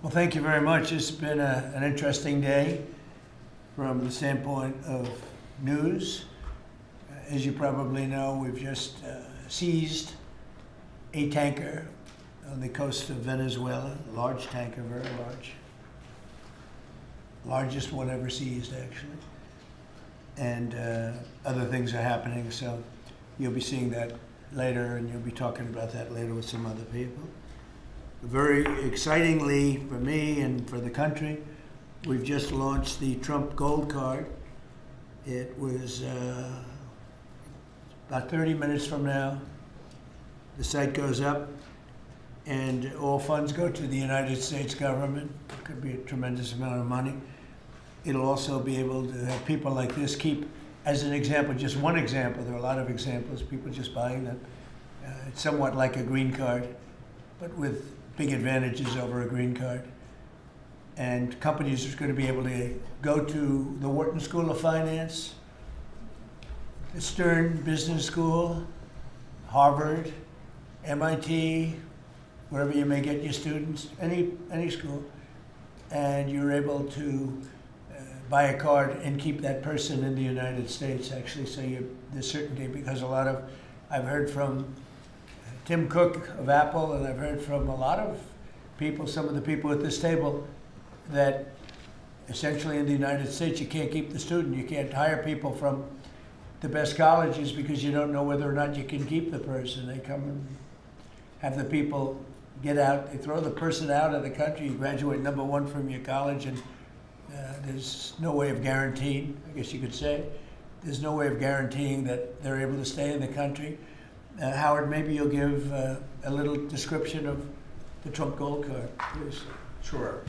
Well, thank you very much. It's been an interesting day from the standpoint of news. As you probably know, we've just seized a tanker on the coast of Venezuela, a large tanker, very large. Largest one ever seized, actually. And other things are happening, so you'll be seeing that later, and you'll be talking about that later with some other people. Very excitingly for me and for the country, we've just launched the Trump Gold Card. It was about 30 minutes from now. The site goes up, and all funds go to the United States government. It could be a tremendous amount of money. It'll also be able to have people like this keep, as an example, just one example, there are a lot of examples, people just buying them. It's somewhat like a green card, but with big advantages over a green card. And companies are going to be able to go to the Wharton School of Finance, the Stern Business School, Harvard, MIT, wherever you may get your students, any school, and you're able to buy a card and keep that person in the United States, actually, so there's certainty, because I've heard from Tim Cook of Apple, and I've heard from a lot of people, some of the people at this table, that essentially in the United States you can't keep the student. You can't hire people from the best colleges because you don't know whether or not you can keep the person. They come and have the people get out, they throw the person out of the country, you graduate number one from your college, and there's no way of guaranteeing, I guess you could say, there's no way of guaranteeing that they're able to stay in the country. Howard, maybe you'll give a little description of the Trump Gold Card, please. Sure.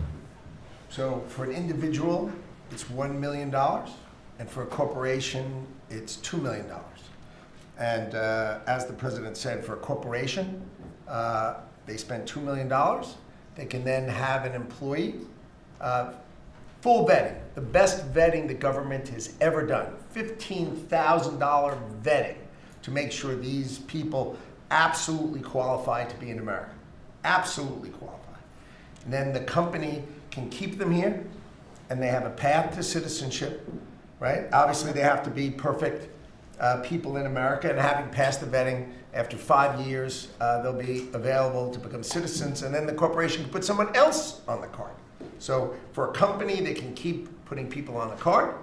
So for an individual, it's $1 million, and for a corporation, it's $2 million. And as the president said, for a corporation, they spend $2 million. They can then have an employee, full vetting, the best vetting the government has ever done, $15,000 vetting to make sure these people absolutely qualify to be in America, absolutely qualify. And then the company can keep them here, and they have a path to citizenship, right? Obviously, they have to be perfect people in America, and having passed the vetting, after 5 years, they'll be available to become citizens, and then the corporation can put someone else on the card. So for a company, they can keep putting people on the card,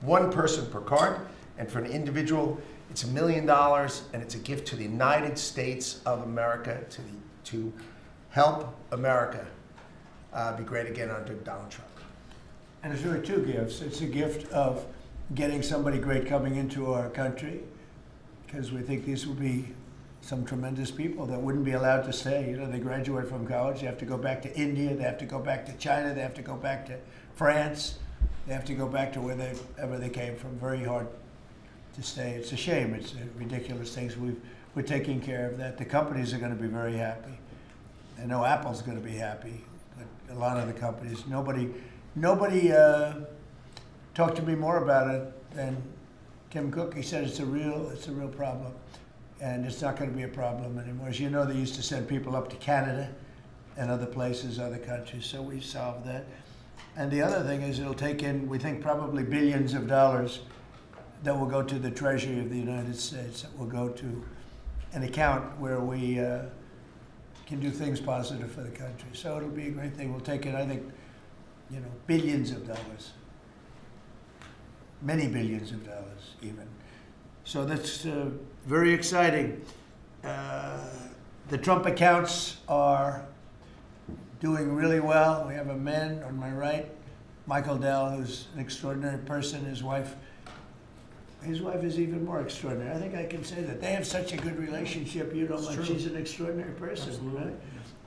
one person per card, and for an individual, it's $1 million, and it's a gift to the United States of America to help America be great again under Donald Trump. And it's really two gifts. It's a gift of getting somebody great coming into our country, because we think these will be some tremendous people that wouldn't be allowed to stay. You know, they graduate from college, they have to go back to India, they have to go back to China, they have to go back to France, they have to go back to wherever they came from. Very hard to stay. It's a shame. It's ridiculous things. We're taking care of that. The companies are going to be very happy. I know Apple's going to be happy, but a lot of the companies, nobody talked to me more about it than Tim Cook. He said it's a real problem, and it's not going to be a problem anymore. As you know, they used to send people up to Canada and other places, other countries, so we've solved that. And the other thing is it'll take in, we think, probably billions of dollars that will go to the Treasury of the United States, that will go to an account where we can do things positive for the country. So it'll be a great thing. We'll take in, I think, billions of dollars. Many billions of dollars, even. So that's very exciting. The Trump accounts are doing really well. We have a man on my right, Michael Dell, who's an extraordinary person. His wife is even more extraordinary. I think I can say that. They have such a good relationship. You know, like she's an extraordinary person, Absolutely. right?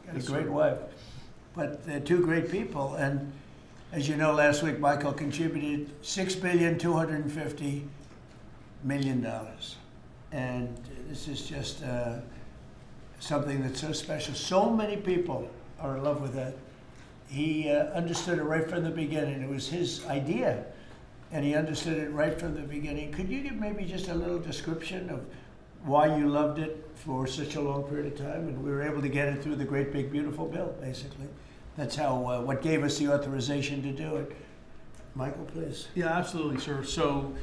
Got a great wife. But they're two great people. And as you know, last week, Michael contributed $6,250,000,000. And this is just something that's so special. So many people are in love with that. He understood it right from the beginning. It was his idea, and he understood it right from the beginning. Could you give maybe just a little description of why you loved it for such a long period of time? And we were able to get it through the great big beautiful bill, basically. that's how, what gave us the authorization to do it. Michael, please. Yeah, absolutely, sir. So,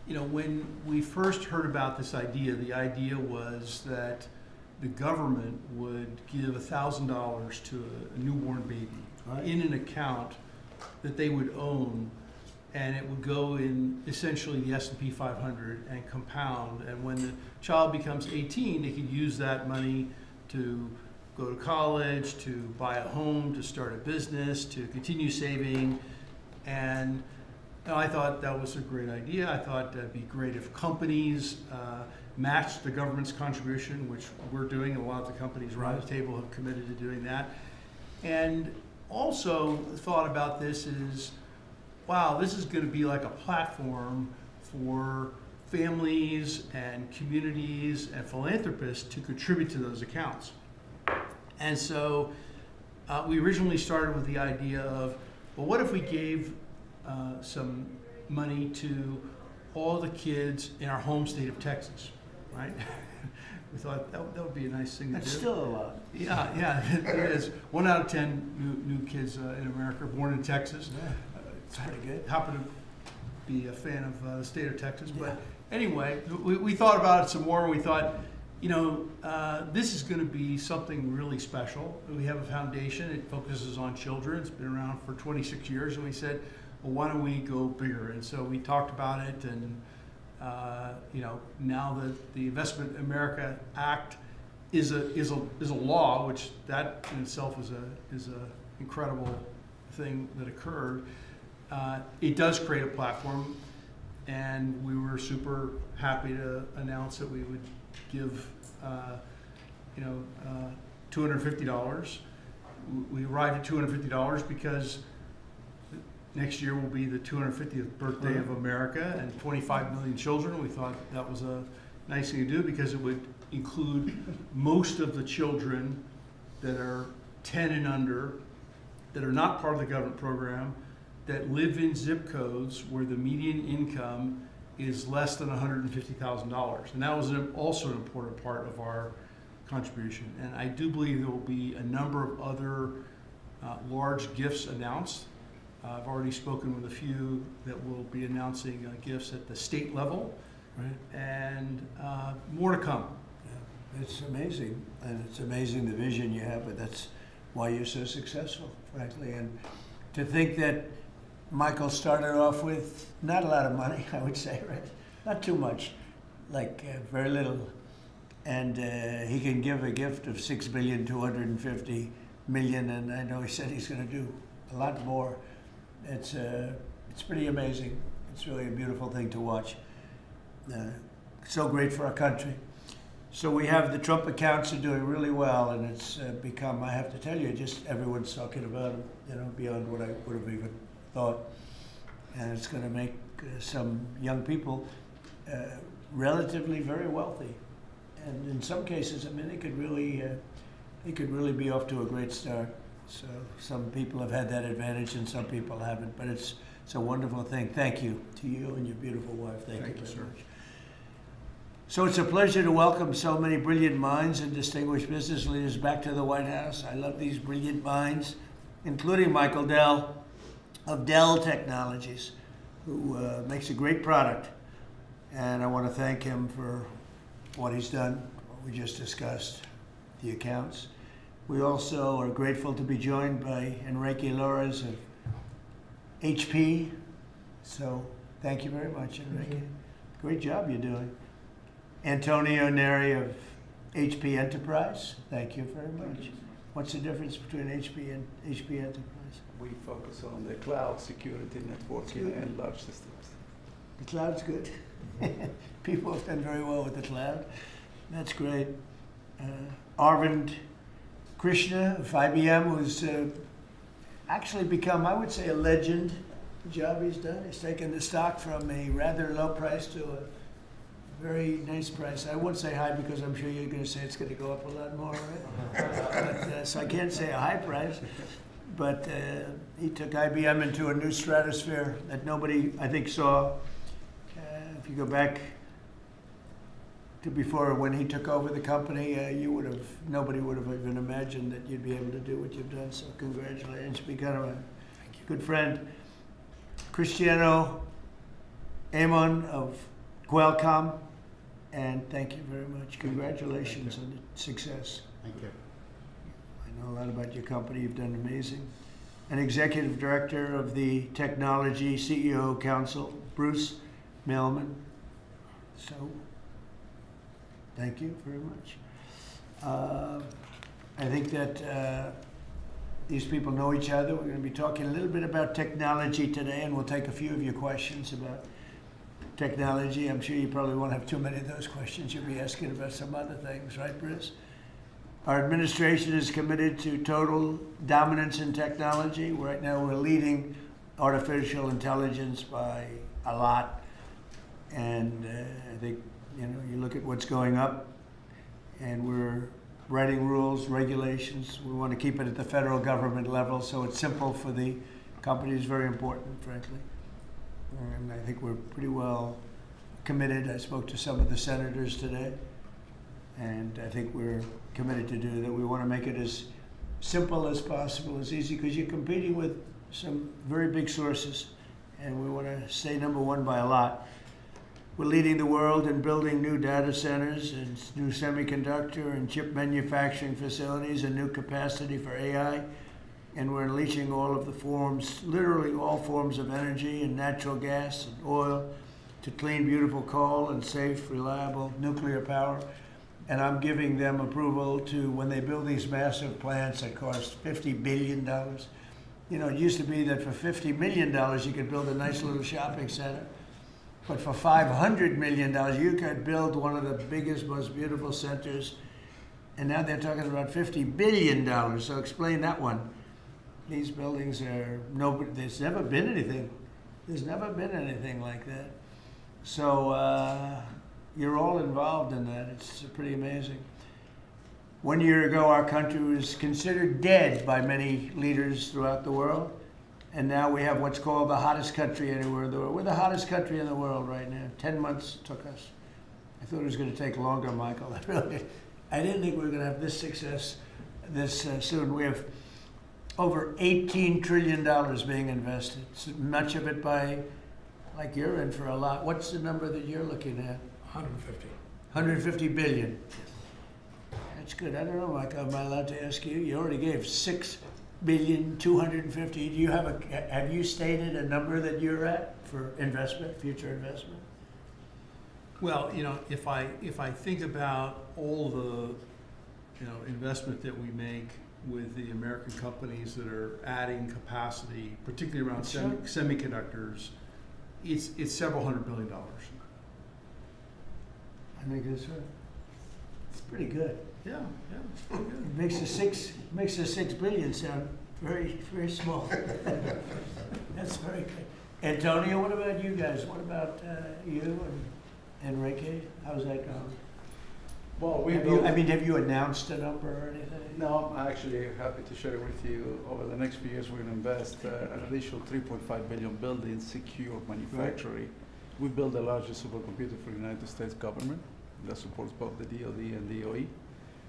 when we first heard about this idea, the idea was that the government would give $1,000 to a newborn baby Right. in an account that they would own, and it would go in essentially the S&P 500 and compound. And when the child becomes 18, they could use that money to go to college, to buy a home, to start a business, to continue saving. And I thought that was a great idea. I thought that'd be great if companies matched the government's contribution, which we're doing, and a lot of the companies around the table have committed to doing that. And also thought about this is, wow, this is going to be like a platform for families and communities and philanthropists to contribute to those accounts. And so we originally started with the idea of, well, what if we gave some money to all the kids in our home state of Texas, right? We thought that would be a nice thing to do. That's still a lot. Yeah, it is. 1 out of 10 new kids in America are born in Texas. Yeah, it's pretty good. Happen to be a fan of the state of Texas. Yeah. But anyway, we thought about it some more, and we thought, this is going to be something really special. We have a foundation. It focuses on children. It's been around for 26 years, and we said, well, why don't we go bigger? And so we talked about it, and now that the Investment America Act is a law, which that in itself is a incredible thing that occurred. It does create a platform, and we were super happy to announce that we would give $250. We arrived at $250 because next year will be the 250th birthday of America and 25 million children. We thought that was a nice thing to do because it would include most of the children that are 10 and under, that are not part of the government program, that live in zip codes where the median income is less than $150,000. And that was also an important part of our contribution. And I do believe there will be a number of other large gifts announced. I've already spoken with a few that will be announcing gifts at the state level, Right. and more to come. Yeah. It's amazing, and it's amazing the vision you have, but that's why you're so successful, frankly. And to think that Michael started off with not a lot of money, I would say, right? Not too much, like very little. And he can give a gift of $6,250,000,000, and I know he said he's going to do a lot more. It's pretty amazing. It's really a beautiful thing to watch. So great for our country. So we have the Trump accounts are doing really well, and it's become, I have to tell you, just everyone's talking about them, beyond what I would have even thought. And it's going to make some young people relatively very wealthy. And in some cases, they could really be off to a great start. So some people have had that advantage and some people haven't, but it's a wonderful thing. Thank you to you and your beautiful wife. Thank you very much. So it's a pleasure to welcome so many brilliant minds and distinguished business leaders back to the White House. I love these brilliant minds, including Michael Dell of Dell Technologies, who makes a great product. And I want to thank him for what he's done, what we just discussed, the accounts. We also are grateful to be joined by Enrique Lores of HP. So thank you very much, Enrique. Great job you're doing. Antonio Neri of HP Enterprise. Thank you very much. What's the difference between HP and HP Enterprise? We focus on the cloud security, networking, and large systems. The cloud's good. People have done very well with the cloud. That's great. Arvind Krishna of IBM, who's actually become, I would say, a legend. The job he's done. He's taken the stock from a rather low price to a very nice price. I won't say high because I'm sure you're going to say it's going to go up a lot more, right? So I can't say a high price. But he took IBM into a new stratosphere that nobody, I think, saw. If you go back before, when he took over the company, nobody would have even imagined that you'd be able to do what you've done. So congratulations, become a good friend. Cristiano Amon of Qualcomm, and thank you very much. Congratulations on the success. Thank you. I know a lot about your company. You've done amazing. And Executive Director of the Technology CEO Council, Bruce Mailman. So, thank you very much. I think that these people know each other. We're going to be talking a little bit about technology today, and we'll take a few of your questions about technology. I'm sure you probably won't have too many of those questions. You'll be asking about some other things, right, Bruce? Our administration is committed to total dominance in technology. Right now, we're leading artificial intelligence by a lot. And I think, you look at what's going up, and we're writing rules, regulations. We want to keep it at the federal government level, so it's simple for the companies, very important, frankly. And I think we're pretty well committed. I spoke to some of the senators today, and I think we're committed to do that. We want to make it as simple as possible, as easy, because you're competing with some very big sources, and we want to stay number one by a lot. We're leading the world in building new data centers and new semiconductor and chip manufacturing facilities and new capacity for AI. And we're unleashing all of the forms, literally all forms of energy and natural gas and oil to clean, beautiful coal and safe, reliable nuclear power. And I'm giving them approval to, when they build these massive plants that cost $50 billion. It used to be that for $50 million you could build a nice little shopping center. But for $500 million, you could build one of the biggest, most beautiful centers. And now they're talking about $50 billion. So explain that one. These buildings are, there's never been anything. There's never been anything like that. So you're all involved in that. It's pretty amazing. 1 year ago, our country was considered dead by many leaders throughout the world. And now we have what's called the hottest country anywhere in the world. We're the hottest country in the world right now. 10 months took us. I thought it was going to take longer, Michael. I didn't think we were going to have this success this soon. We have over $18 trillion being invested. So much of it by, like you're in for a lot. What's the number that you're looking at? 150. 150 billion. That's good. I don't know, Michael, am I allowed to ask you? You already gave 6,250,000,000. Do you have you stated a number that you're at for investment, future investment? Well, if I think about all the, investment that we make with the American companies that are adding capacity, particularly around semiconductors, it's several $100 billion. I think that's right. It's pretty good. Yeah, it's pretty good. It makes the 6 billion sound very, very small. That's very good. Antonio, what about you guys? What about you and Enrique? How's that going? Well, have you announced a number or anything? No, I'm actually happy to share with you. Over the next few years, we're going to invest an additional 3.5 billion building secure manufacturing. Right. We built the largest supercomputer for the United States government that supports both the DoD and DOE.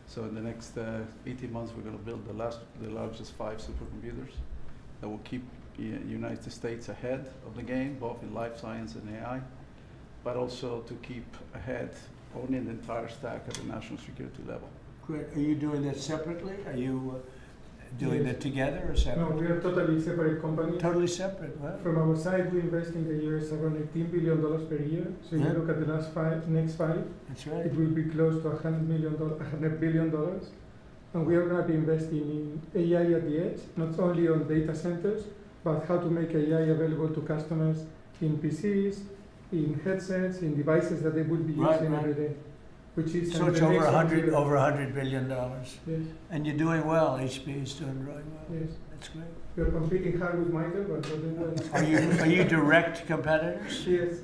So in the next 18 months, we're going to build the largest 5 supercomputers that will keep the United States ahead of the game, both in life science and AI, but also to keep ahead owning the entire stack at the national security level. Great. Are you doing that separately? Are you doing that together or No, separately? we are totally separate company. Totally separate, wow. From our side, we invest in the US around $18 billion per year. So if Yeah. you look at the next 5, That's right. it will be close to $100 billion. And we are going to be investing in AI at the edge, not only on data centers, but how to make AI available to customers in PCs, in headsets, in devices that they would be using every day. Which is So it's over $100 billion. Yes, And you're doing well. HP is doing really well. yes. That's great. We're competing hard with Michael, but we're doing well. Are you direct competitors? Yes.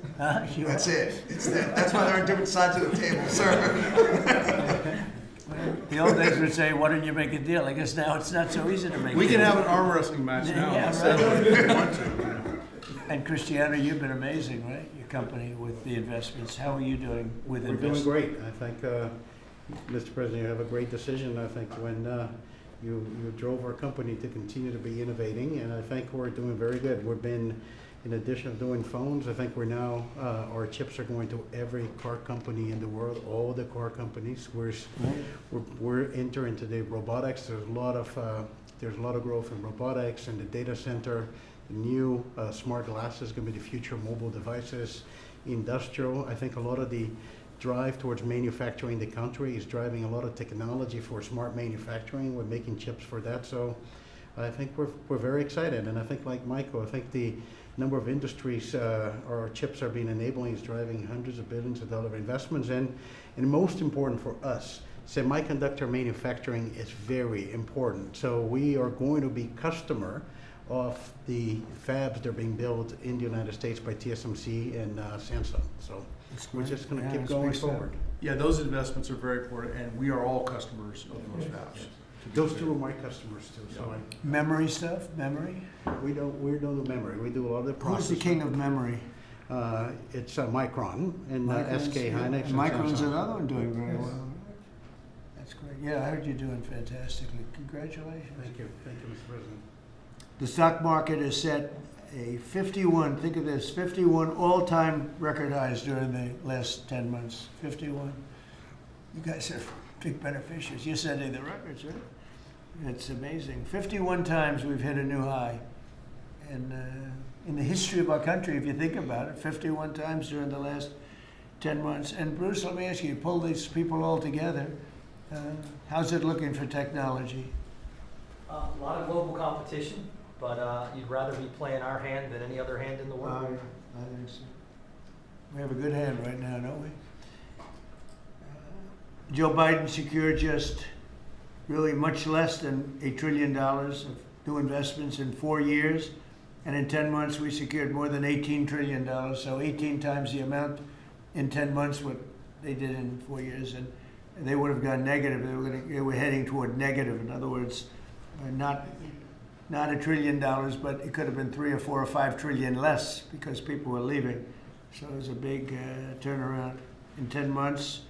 You That's are. it. It's that. That's why they're on different sides of the table, sir. The old days would say, why don't you make a deal? I guess now it's not so easy to make a We deal. can have an arm wrestling match now. Yeah, instead right. of if you want to. And Cristiano, you've been amazing, right? Your company with the investments. How are you doing with We're doing investments? great. I think, Mr. President, you have a great decision. I think when you drove our company to continue to be innovating, and I think we're doing very good. We've been, in addition of doing phones, I think we're now, our chips are going to every car company in the world, all the car companies. We're entering into the robotics. There's a lot of growth in robotics and the data center. The new smart glasses going to be the future mobile devices. Industrial, I think a lot of the drive towards manufacturing the country is driving a lot of technology for smart manufacturing. We're making chips for that. So I think we're very excited. And I think, like Michael, I think the number of industries our chips are being enabling is driving hundreds of billions of dollar investments. And most important for us, semiconductor manufacturing is very important. So we are going to be customer of the fabs that are being built in the United States by TSMC and Samsung. So we're just going to keep going forward. Yeah, those investments are very important, and we are all customers of those fabs. Those two are my customers too. So Memory stuff? Memory? we don't do memory. We do a lot of the Who's processing. the king of memory? It's Micron and Micron's- SK yeah. Hynix. And Micron's Samsung. another one doing very well. That's great. Yeah, I heard you're doing fantastically. Congratulations. Thank you, Mr. President. The stock market has set a 51, think of this, 51 all-time record highs during the last 10 months. 51. You guys are big beneficiaries. You're setting the records, right? It's amazing. 51 times we've hit a new high. And in the history of our country, if you think about it, 51 times during the last 10 months. And Bruce, let me ask you pull these people all together. How's it looking for technology? A lot of global competition, but you'd rather be playing our hand than any other hand in the world. I think so. We have a good hand right now, don't we? Joe Biden secured just really much less than $1 trillion of new investments in 4 years. And in 10 months, we secured more than $18 trillion. So 18 times the amount in 10 months what they did in 4 years. And they would have gone negative. They were heading toward negative. In other words, not $1 trillion, but it could have been 3 or 4 or 5 trillion less because people were leaving. So it was a big turnaround. In 10 months,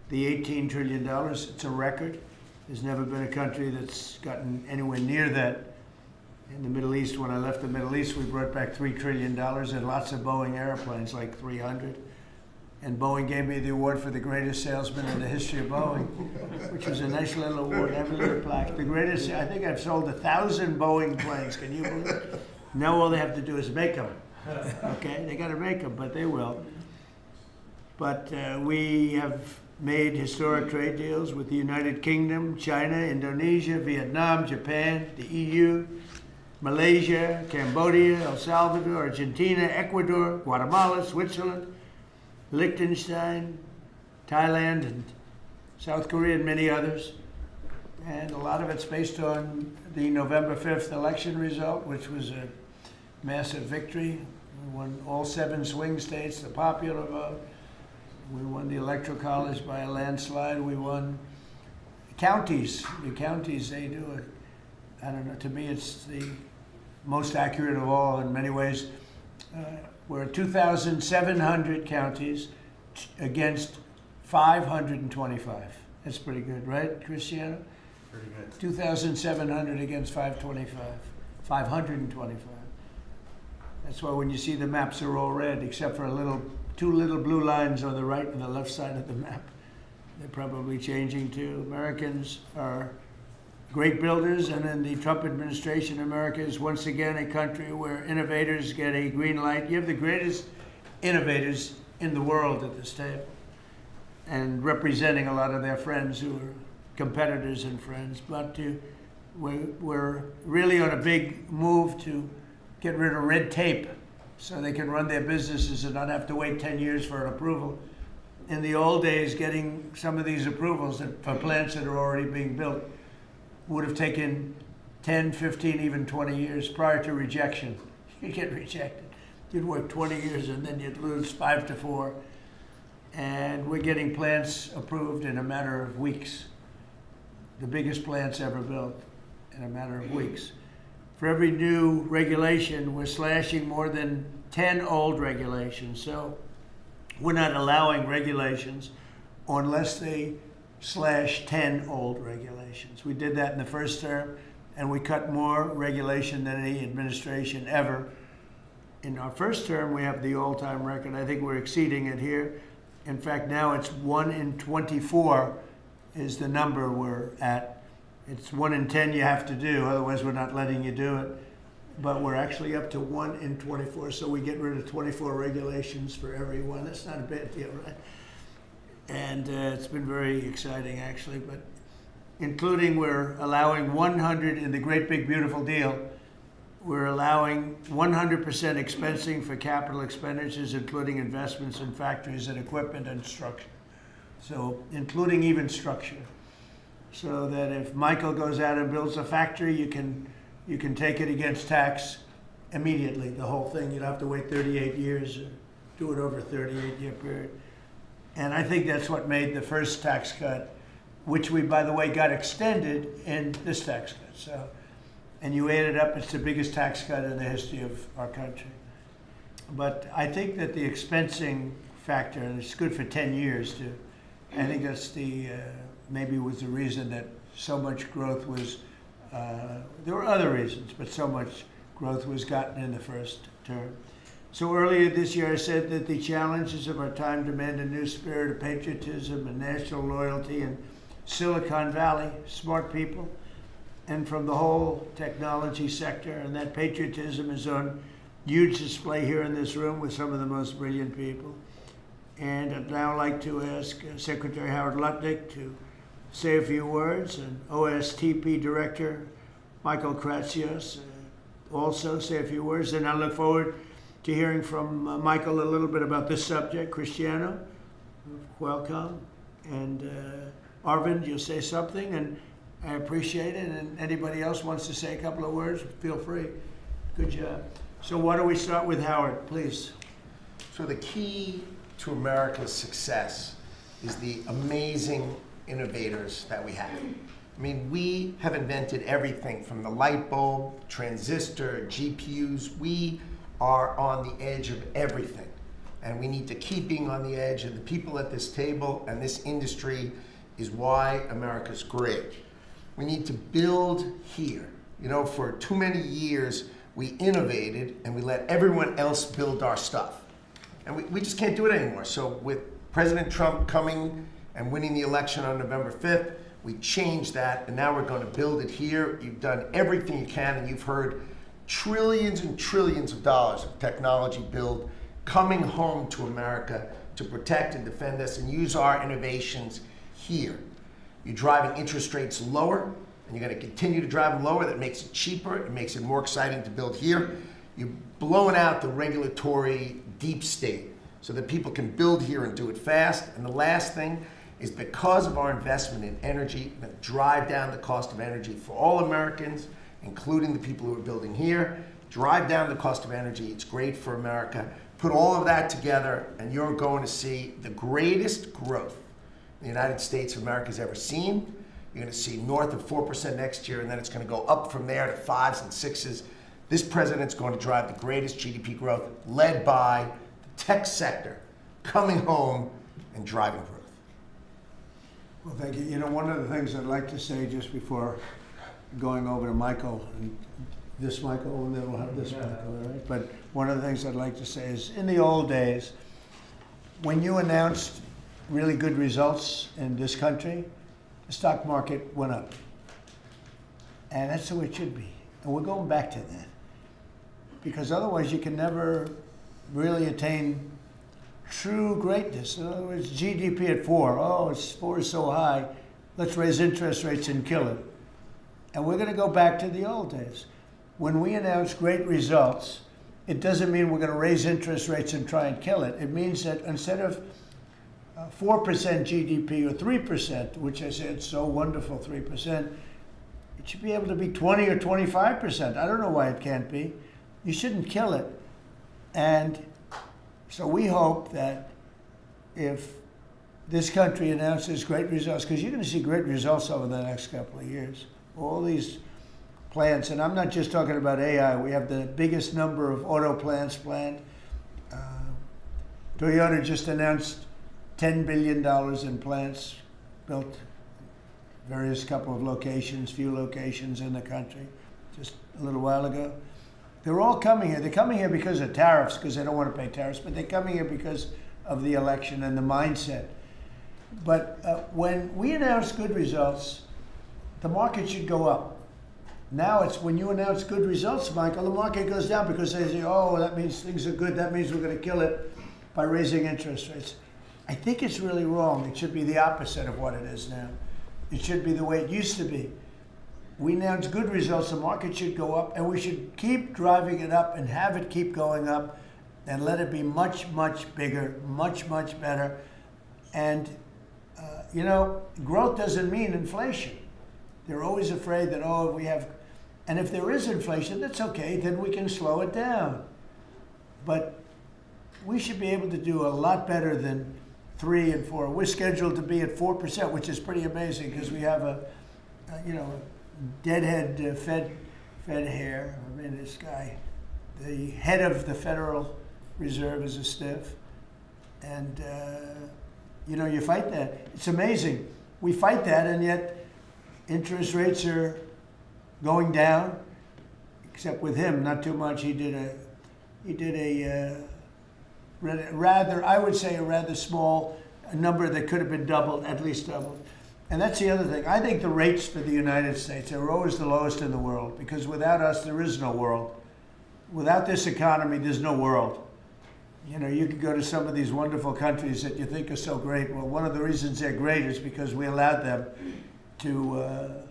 the $18 trillion, it's a record. There's never been a country that's gotten anywhere near that. In the Middle East, when I left the Middle East, we brought back $3 trillion and lots of Boeing airplanes, like 300. And Boeing gave me the award for the greatest salesman in the history of Boeing, which was a nice little award, every little plaque. The greatest, I think I've sold 1,000 Boeing planes, can you believe it? Now all they have to do is make them, okay? They gotta make them, but they will. But we have made historic trade deals with the United Kingdom, China, Indonesia, Vietnam, Japan, the EU, Malaysia, Cambodia, El Salvador, Argentina, Ecuador, Guatemala, Switzerland, Liechtenstein, Thailand, and South Korea, and many others. And a lot of it's based on the November 5th election result, which was a massive victory. We won all 7 swing states, the popular vote. We won the Electoral College by a landslide. We won counties. The counties, they do it. I don't know, to me it's the most accurate of all in many ways. We're 2,700 counties against 525. That's pretty good, right, Cristiano? Pretty good. 2,700 against 525. 525. That's why when you see the maps are all red, except for 2 little blue lines on the right and the left side of the map. They're probably changing too. Americans are great builders, and in the Trump administration, America is once again a country where innovators get a green light. You have the greatest innovators in the world at this table, and representing a lot of their friends who are competitors and friends. But we're really on a big move to get rid of red tape so they can run their businesses and not have to wait 10 years for an approval. In the old days, getting some of these approvals for plants that are already being built would have taken 10, 15, even 20 years prior to rejection. You'd get rejected. You'd work 20 years and then you'd lose 5 to 4. And we're getting plants approved in a matter of weeks. The biggest plants ever built in a matter of weeks. for every new regulation, we're slashing more than 10 old regulations. So we're not allowing regulations unless they slash 10 old regulations. We did that in the first term, and we cut more regulation than any administration ever. In our first term, we have the all-time record. I think we're exceeding it here. In fact, now it's 1 in 24 is the number we're at. It's 1 in 10 you have to do, otherwise we're not letting you do it. But we're actually up to 1 in 24, so we get rid of 24 regulations for every one. That's not a bad deal, right? And it's been very exciting, actually. But including, we're allowing 100 in the great big beautiful deal. We're allowing 100% expensing for capital expenditures, including investments in factories and equipment and structure. So including even structure. So that if Michael goes out and builds a factory, you can take it against tax immediately, the whole thing. You don't have to wait 38 years, or do it over a 38-year period. And I think that's what made the first tax cut, which we, by the way, got extended in this tax cut. So, and you add it up, it's the biggest tax cut in the history of our country. But I think that the expensing factor, and it's good for 10 years too, I think that's the, maybe was the reason that so much growth was, there were other reasons, but so much growth was gotten in the first term. So earlier this year I said that the challenges of our time demand a new spirit of patriotism and national loyalty in Silicon Valley, smart people, and from the whole technology sector, and that patriotism is on huge display here in this room with some of the most brilliant people. And I'd now like to ask Secretary Howard Lutnick to say a few words, and OSTP Director Michael Kratsios also say a few words. And I look forward to hearing from Michael a little bit about this subject. Cristiano, welcome. And Arvind, you'll say something, and I appreciate it. And anybody else wants to say a couple of words, feel free. Good job. So why don't we start with Howard, please? So the key to America's success is the amazing innovators that we have. I mean, we have invented everything from the light bulb, transistor, GPUs. We are on the edge of everything. And we need to keep being on the edge, and the people at this table and this industry is why America's great. We need to build here. You know, for too many years, we innovated and we let everyone else build our stuff. And we just can't do it anymore. So with President Trump coming and winning the election on November 5th, we changed that, and now we're going to build it here. You've done everything you can, and you've heard trillions and trillions of dollars of technology build coming home to America to protect and defend us and use our innovations here. You're driving interest rates lower, and you're going to continue to drive them lower. That makes it cheaper. It makes it more exciting to build here. You're blowing out the regulatory deep state so that people can build here and do it fast. And the last thing is, because of our investment in energy, we're going to drive down the cost of energy for all Americans, including the people who are building here. Drive down the cost of energy. It's great for America. Put all of that together, and you're going to see the greatest growth the United States of America has ever seen. You're going to see north of 4% next year, and then it's going to go up from there to 5s and 6s. This president's going to drive the greatest GDP growth, led by the tech sector coming home and driving growth. Well, thank you. You know, one of the things I'd like to say just before going over to Michael, and this Michael, and then we'll have this Michael, all right? But one of the things I'd like to say is, in the old days, when you announced really good results in this country, the stock market went up. And that's the way it should be. And we're going back to that. Because otherwise you can never really attain true greatness. In other words, GDP at 4. Oh, 4 is so high. Let's raise interest rates and kill it. And we're going to go back to the old days. When we announce great results, it doesn't mean we're going to raise interest rates and try and kill it. It means that instead of 4% GDP or 3%, which I said so wonderful, 3%, it should be able to be 20 or 25%. I don't know why it can't be. You shouldn't kill it. And so we hope that if this country announces great results, because you're going to see great results over the next couple of years, all these plants, and I'm not just talking about AI. We have the biggest number of auto plants planned. Toyota just announced $10 billion in plants built, various couple of locations, few locations in the country, just a little while ago. They're all coming here. They're coming here because of tariffs, because they don't want to pay tariffs, but they're coming here because of the election and the mindset. But when we announce good results, the market should go up. Now it's when you announce good results, Michael, the market goes down because they say, oh, that means things are good. That means we're going to kill it by raising interest rates. I think it's really wrong. It should be the opposite of what it is now. It should be the way it used to be. We announce good results, the market should go up, and we should keep driving it up and have it keep going up and let it be much, much bigger, much, much better. And, you know, growth doesn't mean inflation. They're always afraid that, oh, we have, and if there is inflation, that's okay, then we can slow it down. But we should be able to do a lot better than 3 and 4. We're scheduled to be at 4%, which is pretty amazing because we have a deadhead Fed hair. I mean, this guy, the head of the Federal Reserve is a stiff. And, you fight that. It's amazing. We fight that, and yet interest rates are going down, except with him, not too much. He did a rather, I would say, a rather small number that could have been doubled, at least doubled. And that's the other thing. I think the rates for the United States are always the lowest in the world, because without us, there is no world. Without this economy, there's no world. You know, you could go to some of these wonderful countries that you think are so great. Well, one of the reasons they're great is because we allowed them to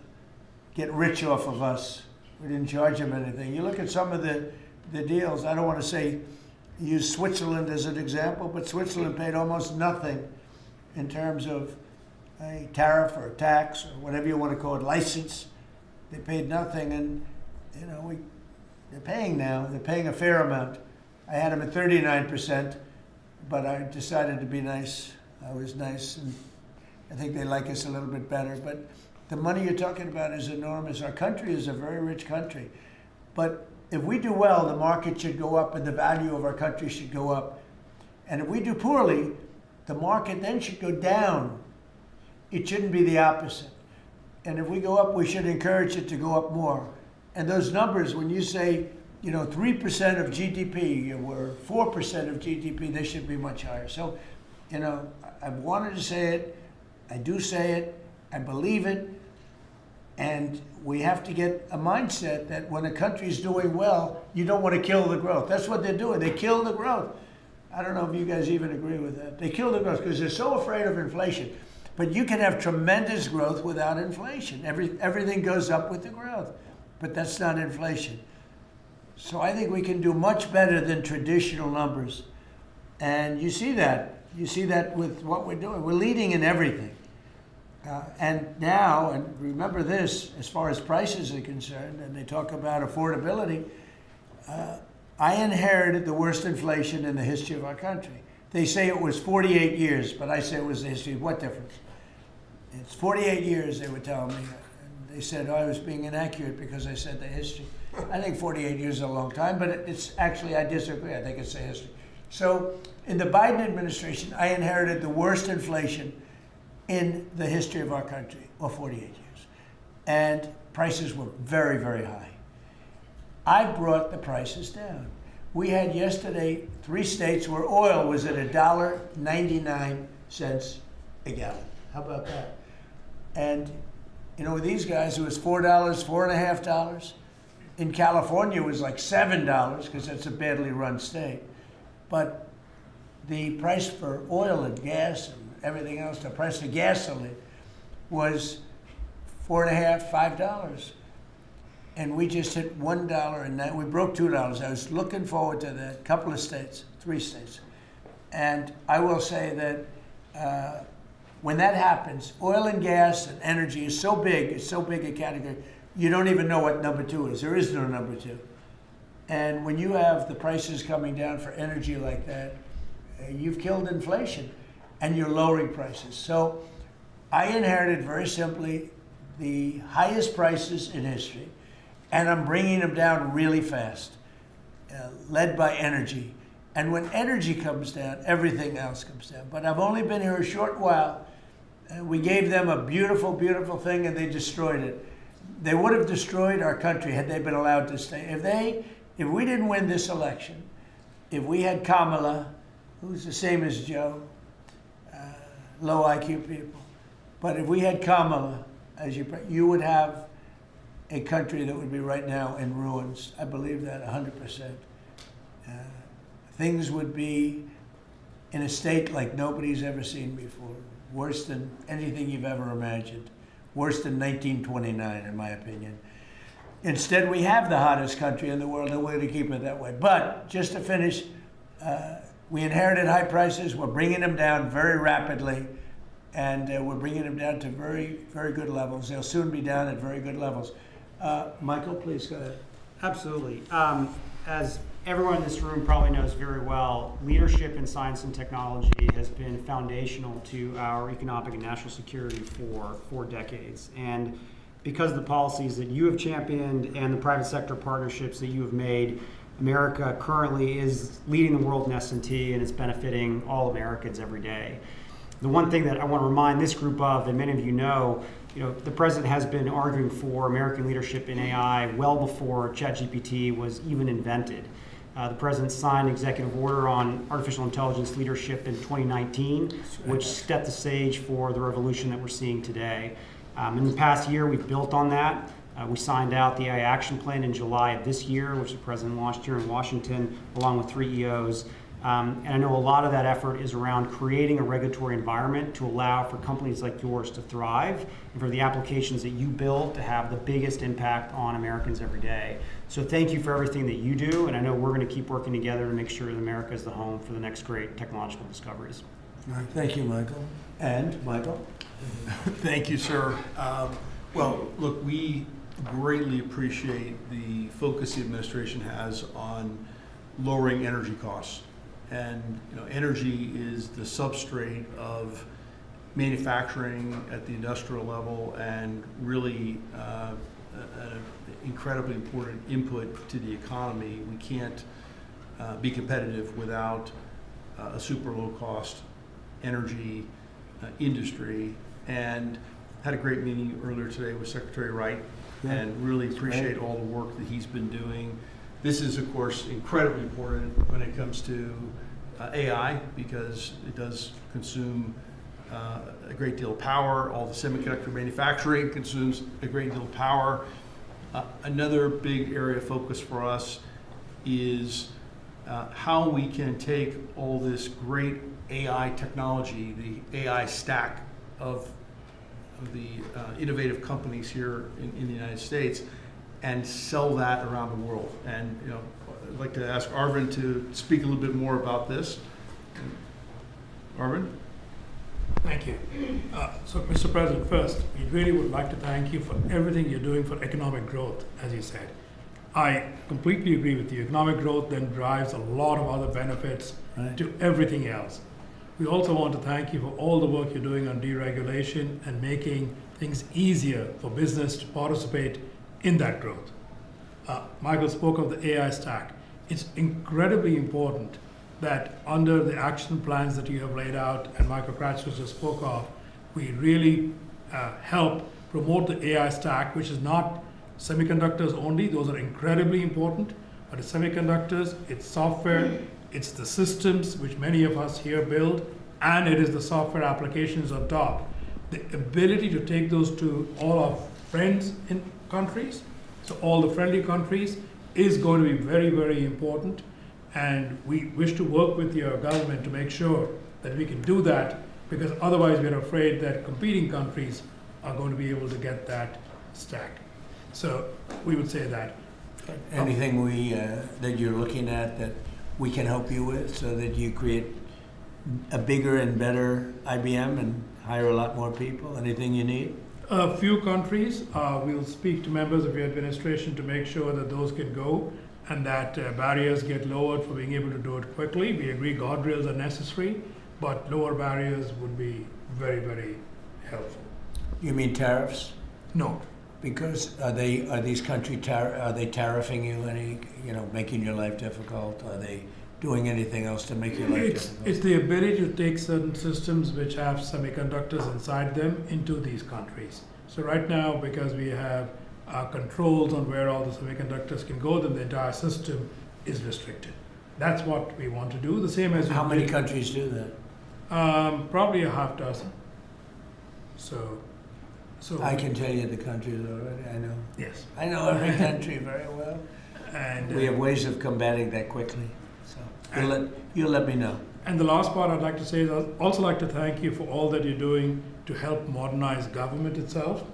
get rich off of us. We didn't charge them anything. You look at some of the deals, I don't want to say, use Switzerland as an example, but Switzerland paid almost nothing in terms of a tariff or a tax or whatever you want to call it, license. They paid nothing, and they're paying now. They're paying a fair amount. I had them at 39%, but I decided to be nice. I was nice, and I think they like us a little bit better. But the money you're talking about is enormous. Our country is a very rich country. But if we do well, the market should go up and the value of our country should go up. And if we do poorly, the market then should go down. It shouldn't be the opposite. And if we go up, we should encourage it to go up more. And those numbers, when you say, 3% of GDP or 4% of GDP, they should be much higher. So, I've wanted to say it. I do say it. I believe it. And we have to get a mindset that when a country's doing well, you don't want to kill the growth. That's what they're doing. They kill the growth. I don't know if you guys even agree with that. They kill the growth because they're so afraid of inflation. But you can have tremendous growth without inflation. Everything goes up with the growth. But that's not inflation. So I think we can do much better than traditional numbers. And you see that. You see that with what we're doing. We're leading in everything. And now, and remember this, as far as prices are concerned, and they talk about affordability, I inherited the worst inflation in the history of our country. They say it was 48 years, but I say it was the history. What difference? It's 48 years, they were telling me. And they said, I was being inaccurate because I said the history. I think 48 years is a long time, but it's actually, I disagree. I think it's the history. So in the Biden administration, I inherited the worst inflation in the history of our country, or 48 years. And prices were very, very high. I brought the prices down. We had yesterday 3 states where oil was at $1.99 a gallon. How about that? And with these guys, it was $4, $4.50. In California, it was like $7 because that's a badly run state. But the price for oil and gas and everything else, the price of gasoline was $4.50, $5. And we just hit $1, and we broke $2. I was looking forward to that. Couple of states, 3 states. And I will say that when that happens, oil and gas and energy is so big, it's so big a category, you don't even know what number 2 is. There is no number 2. And when you have the prices coming down for energy like that, you've killed inflation and you're lowering prices. So I inherited very simply the highest prices in history. and I'm bringing them down really fast, led by energy. And when energy comes down, everything else comes down. But I've only been here a short while. We gave them a beautiful, beautiful thing, and they destroyed it. They would have destroyed our country had they been allowed to stay. If we didn't win this election, if we had Kamala, who's the same as Joe, low IQ people, but if we had Kamala, as you would have a country that would be right now in ruins. I believe that 100%. Things would be in a state like nobody's ever seen before. Worse than anything you've ever imagined. Worse than 1929, in my opinion. Instead, we have the hottest country in the world, and we're going to keep it that way. But just to finish, we inherited high prices. We're bringing them down very rapidly, and we're bringing them down to very, very good levels. They'll soon be down at very good levels. Michael, please go ahead. Absolutely. As everyone in this room probably knows very well, leadership in science and technology has been foundational to our economic and national security for 4 decades. And because of the policies that you have championed and the private sector partnerships that you have made, America currently is leading the world in S&T, and it's benefiting all Americans every day. The one thing that I want to remind this group of, and many of you know, the president has been arguing for American leadership in AI well before ChatGPT was even invented. The president signed an executive order on artificial intelligence leadership in 2019, which set the stage for the revolution that we're seeing today. In the past year, we've built on that. We signed out the AI Action Plan in July of this year, which the president launched here in Washington, along with 3 EOs. And I know a lot of that effort is around creating a regulatory environment to allow for companies like yours to thrive and for the applications that you build to have the biggest impact on Americans every day. So thank you for everything that you do, and I know we're going to keep working together to make sure that America is the home for the next great technological discoveries. All right, thank you, Michael. And Michael? Thank you, sir. Well, look, we greatly appreciate the focus the administration has on lowering energy costs. And energy is the substrate of manufacturing at the industrial level, and really an incredibly important input to the economy. We can't be competitive without a super low cost energy industry. And had a great meeting earlier today with Secretary Wright, and really appreciate all the work that he's been doing. This is, of course, incredibly important when it comes to AI, because it does consume a great deal of power. All the semiconductor manufacturing consumes a great deal of power. Another big area of focus for us is how we can take all this great AI technology, the AI stack of the innovative companies here in the United States, and sell that around the world. And I'd like to ask Arvind to speak a little bit more about this. Arvind? Thank you. So, Mr. President, first, we really would like to thank you for everything you're doing for economic growth, as you said. I completely agree with you. Economic growth then drives a lot of other benefits to everything else. We also want to thank you for all the work you're doing on deregulation and making things easier for business to participate in that growth. Michael spoke of the AI stack. It's incredibly important that under the action plans that you have laid out and Michael Kratzer just spoke of, we really help promote the AI stack, which is not semiconductors only. Those are incredibly important, but it's semiconductors, it's software, it's the systems which many of us here build, and it is the software applications on top. The ability to take those to all our friends in countries, so all the friendly countries, is going to be very, very important. And we wish to work with your government to make sure that we can do that, because otherwise we're afraid that competing countries are going to be able to get that stack. So we would say that. Anything that you're looking at that we can help you with so that you create a bigger and better IBM and hire a lot more people? Anything you need? A few countries, we'll speak to members of your administration to make sure that those can go and that barriers get lowered for being able to do it quickly. We agree guardrails are necessary, but lower barriers would be very, very helpful. You mean tariffs? No, Because are these countries are they tariffing you any, making your life difficult? Are they doing anything else to make your life difficult? It's the ability to take certain systems which have semiconductors inside them into these countries. So right now, because we have controls on where all the semiconductors can go, then the entire system is restricted. That's what we want to do. The same as How many countries do that? Probably a half dozen. So I can tell you the countries already. I know. yes, I know every country very well. and We have ways of combating that quickly. So you'll let me know. And the last part I'd like to say is I'd also like to thank you for all that you're doing to help modernize government itself,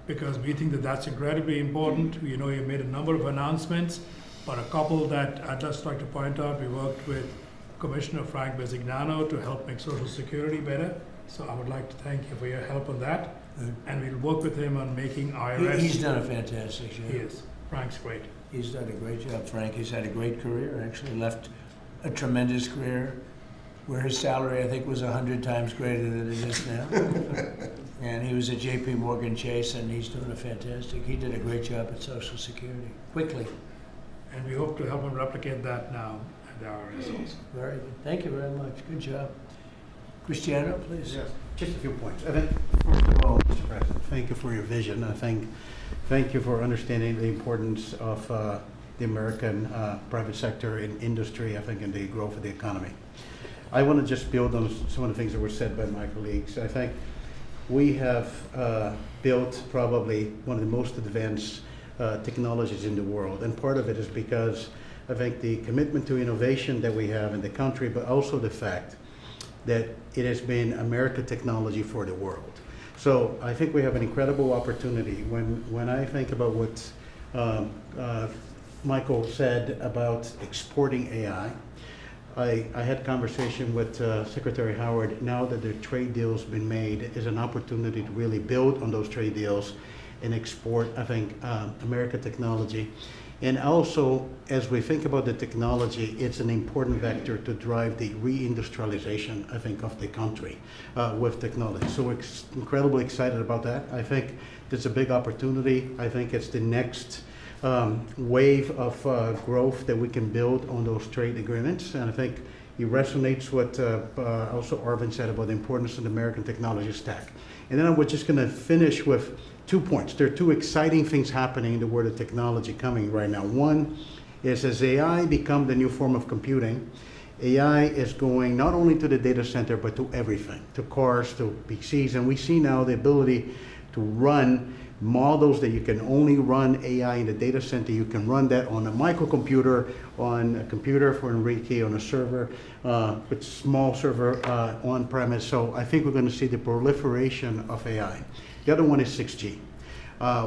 because we think that that's incredibly important. You made a number of announcements, but a couple that I'd just like to point out, we worked with Commissioner Frank Bisignano to help make Social Security better. So I would like to thank you for your help on that. Good. And we'll work with him on making IRS. He's done a fantastic job. He is. Frank's great. He's done a great job, Frank. He's had a great career, actually left a tremendous career where his salary, I think, was 100 times greater than it is now. And he was at JP Morgan Chase, and he's doing he did a great job at Social Security, quickly. And we hope to help him replicate that now at the IRS also. Very good. Thank you very much. Good job. Cristiano, please. Yes, just a few points. I think, first of all, Mr. President, thank you for your vision. Thank you for understanding the importance of the American private sector in industry, I think, in the growth of the economy. I want to just build on some of the things that were said by my colleagues. I think we have built probably one of the most advanced technologies in the world, and part of it is because I think the commitment to innovation that we have in the country, but also the fact that it has been American technology for the world. So I think we have an incredible opportunity. When I think about what Michael said about exporting AI, I had conversation with Secretary Howard. Now that the trade deal's been made, is an opportunity to really build on those trade deals and export, I think, American technology. And also, as we think about the technology, it's an important vector to drive the reindustrialization, I think, of the country with technology. So we're incredibly excited about that. I think it's a big opportunity. I think it's the next wave of growth that we can build on those trade agreements. And I think it resonates what also Arvind said about the importance of the American technology stack. And then we're just going to finish with 2 points. There are 2 exciting things happening in the world of technology coming right now. One is, as AI become the new form of computing, AI is going not only to the data center, but to everything, to cars, to PCs. And we see now the ability to run models that you can only run AI in the data center. You can run that on a microcomputer, on a computer for Enrique, on a server, with small server on premise. So I think we're going to see the proliferation of AI. The other one is 6G.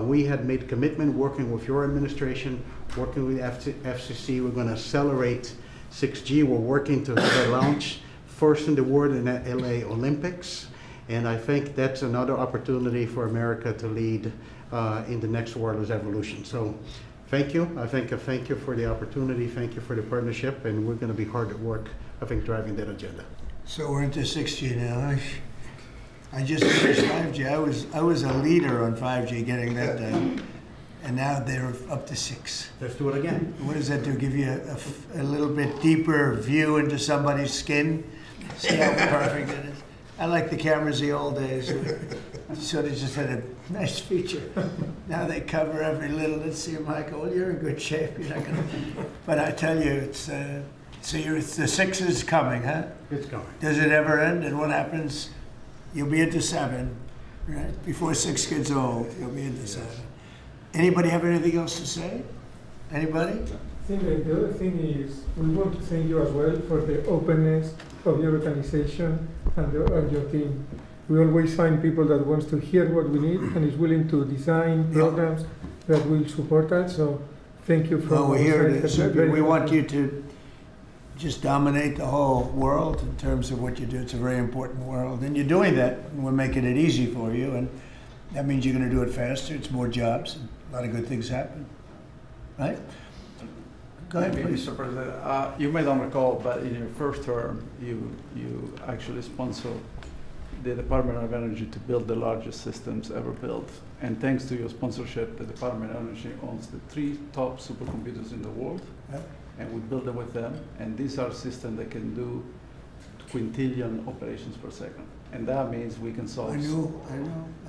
We had made commitment working with your administration, working with FCC. We're going to accelerate 6G. We're working to launch first in the world in the LA Olympics. And I think that's another opportunity for America to lead in the next wireless evolution. So thank you. Thank you for the opportunity. Thank you for the partnership. And we're going to be hard at work, I think, driving that agenda. So we're into 6G now. I just finished 5G. I was a leader on 5G, getting that done. And now they're up to 6. Let's do it again. What does that do? Give you a little bit deeper view into somebody's skin? See how perfect it is? I like the cameras the old days. So they just had a nice feature. Now they cover every little. Let's see, Michael. Well, you're in good shape. You're not gonna. But I tell you, it's the 6 is coming, huh? It's coming. Does it ever end? And what happens? You'll be into 7, right? Before 6 gets old, you'll be into 7. Anybody have anything else to say? Anybody? I think that the other thing is we want to thank you as well for the openness of your organization and your team. We always find people that wants to hear what we need and is willing to design programs that will support us. So thank you for. Well, we're here to. We want you to just dominate the whole world in terms of what you do. It's a very important world, and you're doing that. And we're making it easy for you, and that means you're going to do it faster. It's more jobs, and a lot of good things happen. Right? Go ahead, please. Mr. President, you may not recall, but in your first term, you actually sponsored the Department of Energy to build the largest systems ever built. And thanks to your sponsorship, the Department of Energy owns the 3 top supercomputers in the world. Yeah. And we build them with them. And these are systems that can do quintillion operations per second. And that means we can solve I a lot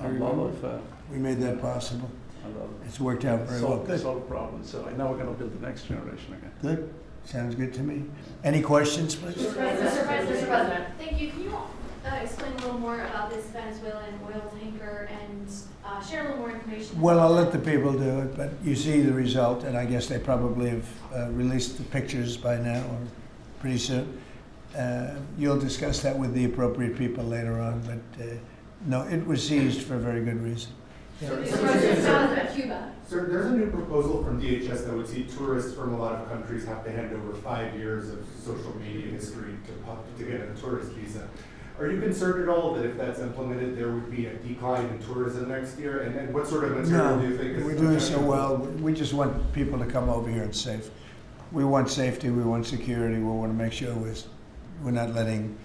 remember. of, We made that possible. a lot of It's worked out very well. Good. solve problems. So now we're going to build the next generation again. Good. Sounds good to me. Any questions, please? Mr. President, thank you. Can you explain a little more about this Venezuelan oil tanker and share a little more information? Well, I'll let the people do it, but you see the result, and I guess they probably have released the pictures by now or pretty soon. You'll discuss that with the appropriate people later on, but no, it was seized for a very good reason. Mr. President, how about Cuba? Sir, there's a new proposal from DHS that would see tourists from a lot of countries have to hand over 5 years of social media history to get a tourist visa. Are you concerned at all that if that's implemented, there would be a decline in tourism next year? And what sort of material No, do you think is... we're doing so well. We just want people to come over here and safe. We want safety, we want security, we want to make sure we're not letting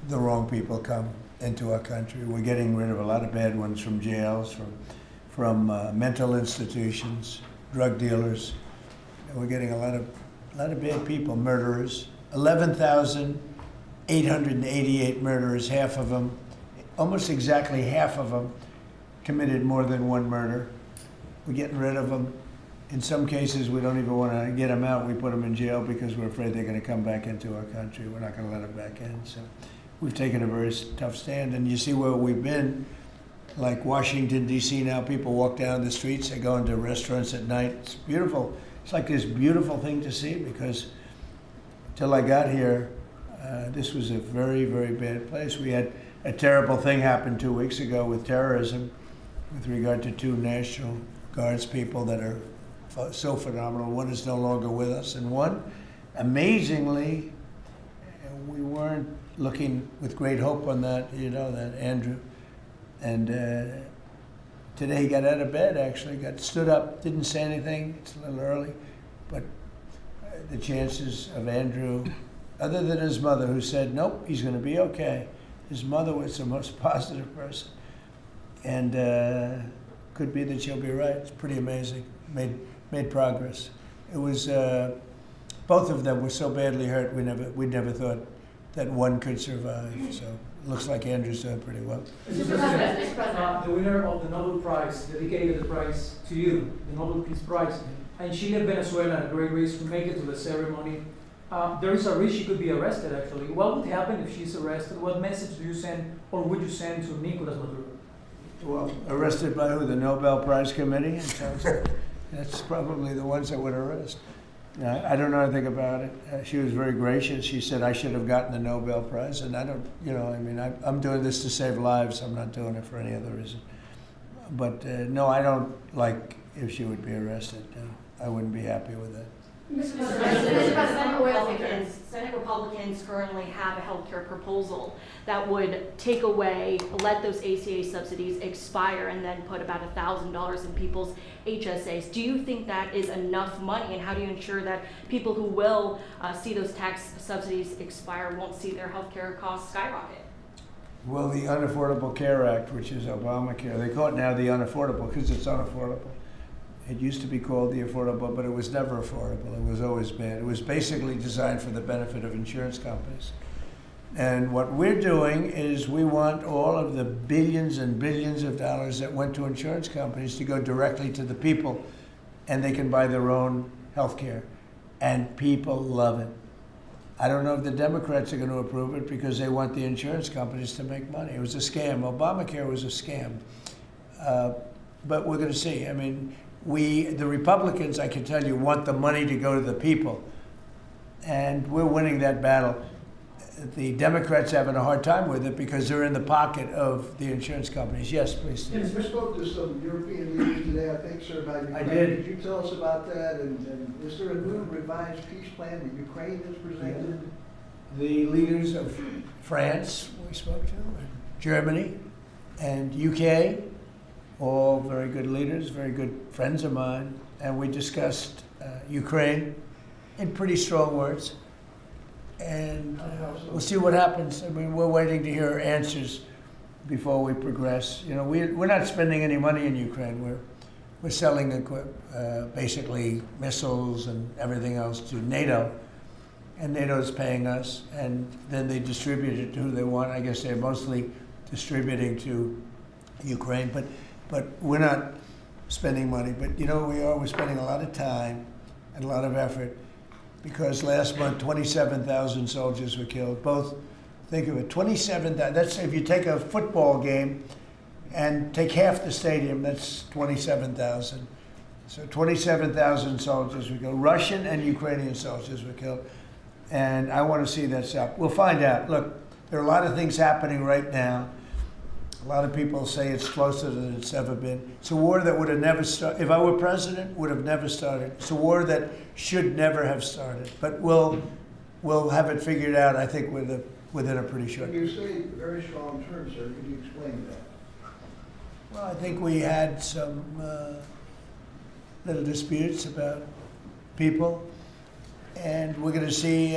the wrong people come into our country. We're getting rid of a lot of bad ones from jails, from mental institutions, drug dealers. We're getting a lot of bad people, murderers. 11,888 murderers, half of them, almost exactly half of them, committed more than one murder. We're getting rid of them. In some cases, we don't even want to get them out. We put them in jail because we're afraid they're going to come back into our country. We're not going to let them back in. So we've taken a very tough stand. And you see where we've been, like Washington, D.C. now, people walk down the streets, they go into restaurants at night. It's beautiful. It's like this beautiful thing to see because till I got here, this was a very, very bad place. We had a terrible thing happen 2 weeks ago with terrorism with regard to 2 National Guards people that are so phenomenal. One is no longer with us, and one, amazingly, we weren't looking with great hope on that, that Andrew. And today he got out of bed, actually, stood up, didn't say anything. It's a little early, but the chances of Andrew, other than his mother who said, nope, he's going to be okay. His mother was the most positive person. And could be that she'll be right. It's pretty amazing. Made progress. It was, both of them were so badly hurt, we never thought that one could survive. So it looks like Andrew's doing pretty well. Mr. President, The winner of the Nobel Prize dedicated the prize to you, the Nobel Peace Prize, and she left Venezuela at a great risk to make it to the ceremony. There is a risk she could be arrested, actually. What would happen if she's arrested? What message do you send, or would you send to Nicolas Maduro? Well, arrested by who? The Nobel Prize Committee? That's probably the ones that would arrest. I don't know anything about it. She was very gracious. She said I should have gotten the Nobel Prize, and I don't, I'm doing this to save lives. I'm not doing it for any other reason. But no, I don't like if she would be arrested. No, I wouldn't be happy with that. Mr. Senate Republicans currently have a healthcare proposal that would take away, let those ACA subsidies expire and then put about $1,000 in people's HSAs. Do you think that is enough money, and how do you ensure that people who will see those tax subsidies expire won't see their healthcare costs skyrocket? Well, the Unaffordable Care Act, which is Obamacare, they call it now the unaffordable because it's unaffordable. It used to be called the affordable, but it was never affordable. It was always bad. It was basically designed for the benefit of insurance companies. And what we're doing is we want all of the billions and billions of dollars that went to insurance companies to go directly to the people, and they can buy their own health care. And people love it. I don't know if the Democrats are going to approve it because they want the insurance companies to make money. It was a scam. Obamacare was a scam. But we're going to see. I mean, the Republicans, I can tell you, want the money to go to the people. And we're winning that battle. The Democrats are having a hard time with it because they're in the pocket of the insurance companies. Yes, please. You spoke to some European leaders today, I think, sir, about Ukraine. I did. Could you tell us about that? And is there a new revised peace plan that Ukraine has presented? The leaders of France, we spoke to, and Germany, and UK, all very good leaders, very good friends of mine, and we discussed Ukraine in pretty strong words. And we'll see what happens. I mean, we're waiting to hear answers. before we progress. You know, we're not spending any money in Ukraine. We're selling basically missiles and everything else to NATO, and NATO's paying us, and then they distribute it to who they want. I guess they're mostly distributing to Ukraine, but we're not spending money. But you know, we're spending a lot of time and a lot of effort, because last month 27,000 soldiers were killed. Both, think of it, 27,000. That's, if you take a football game and take half the stadium, that's 27,000. So 27,000 soldiers were killed. Russian and Ukrainian soldiers were killed. And I want to see that stop. We'll find out. Look, there are a lot of things happening right now. A lot of people say it's closer than it's ever been. It's a war that would have never started. If I were president, would have never started. It's a war that should never have started. But we'll have it figured out, I think, within a pretty short When you say very strong terms, sir, could you explain that? Well, I think we had some little disputes about people, and we're going to see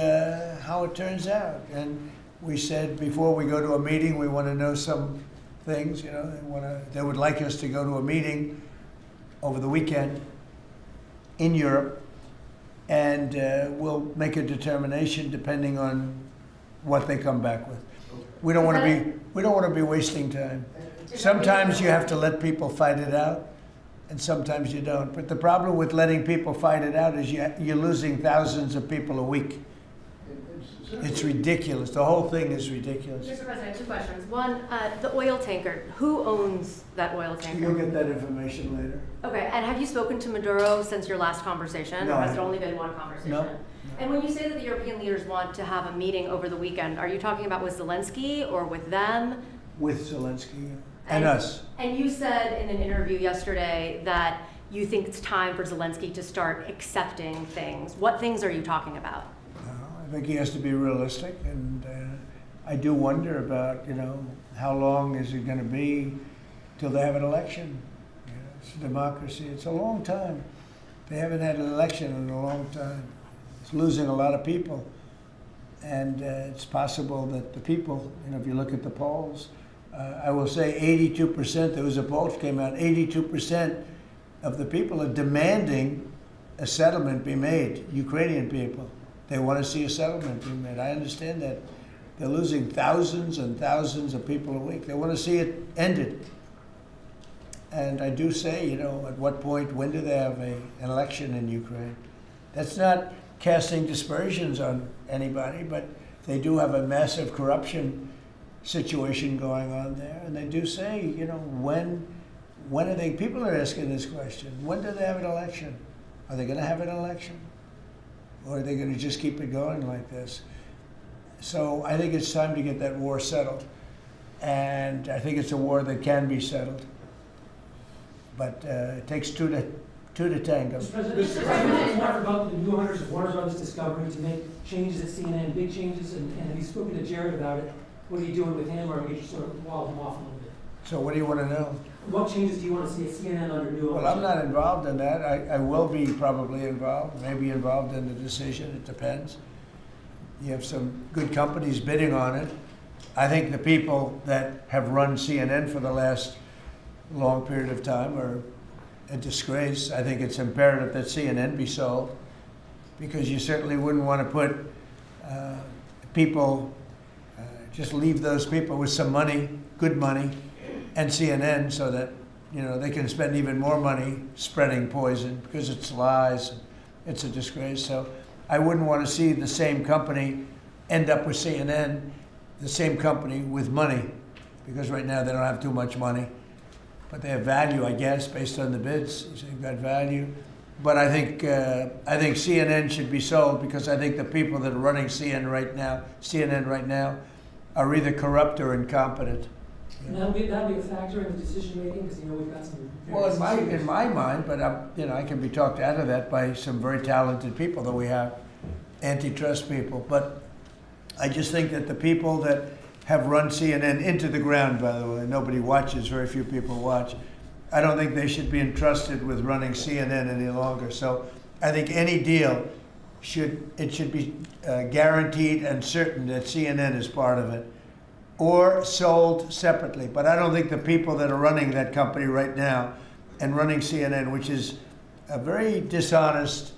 how it turns out. And we said before we go to a meeting, we want to know some things. You know, they would like us to go to a meeting over the weekend in Europe, and we'll make a determination depending on what they come back with. We don't want to be wasting time. Sometimes you have to let people fight it out, and sometimes you don't. But the problem with letting people fight it out is you're losing thousands of people a week. It's ridiculous. The whole thing is ridiculous. Mr. President, 2 questions. One, the oil tanker. Who owns that oil tanker? You'll get that information later. Okay, and have you spoken to Maduro since your last conversation? No, or has it only been one conversation? No. And when you say that the European leaders want to have a meeting over the weekend, are you talking about with Zelensky or with them? With Zelensky and us. And you said in an interview yesterday that you think it's time for Zelensky to start accepting things. What things are you talking about? I think he has to be realistic, and I do wonder about, you know, how long is it going to be till they have an election? You know, it's a democracy. It's a long time. They haven't had an election in a long time. It's losing a lot of people, and it's possible that the people, you know, if you look at the polls, I will say 82%, there was a poll that came out, 82% of the people are demanding a settlement be made, Ukrainian people. They want to see a settlement be made. I understand that. They're losing thousands and thousands of people a week. They want to see it ended. And I do say, you know, at what point, when do they have an election in Ukraine? That's not casting dispersions on anybody, but they do have a massive corruption situation going on there. And they do say, you know, when are they, people are asking this question, when do they have an election? Are they going to have an election? Or are they going to just keep it going like this? So I think it's time to get that war settled. And I think it's a war that can be settled. But it takes two to tango. Mr. President, Warner about the new owners of Warner Brothers Discovery to make changes at CNN, big changes, and have you spoken to Jared about it? What are you doing with him, or are you sort of wall him off a little bit? So what do you want to know? What changes do you want to see at CNN under new ownership? Well, I'm not involved in that. I will be probably involved, maybe involved in the decision. It depends. You have some good companies bidding on it. I think the people that have run CNN for the last long period of time are a disgrace. I think it's imperative that CNN be sold, because you certainly wouldn't want to put people, just leave those people with some money, good money, and CNN, so that, you know, they can spend even more money spreading poison, because it's lies. It's a disgrace. So I wouldn't want to see the same company end up with CNN, the same company with money, because right now they don't have too much money, but they have value, I guess, based on the bids. They've got value. But I think CNN should be sold, because I think the people that are running CNN right now are either corrupt or incompetent. And that'll be a factor in the decision making, because, you know, we've got some. Well, in my mind, but you know, I can be talked out of that by some very talented people that we have, antitrust people. But I just think that the people that have run CNN into the ground, by the way, nobody watches, very few people watch. I don't think they should be entrusted with running CNN any longer. So I think any deal should be guaranteed and certain that CNN is part of it, or sold separately. But I don't think the people that are running that company right now and running CNN, which is a very dishonest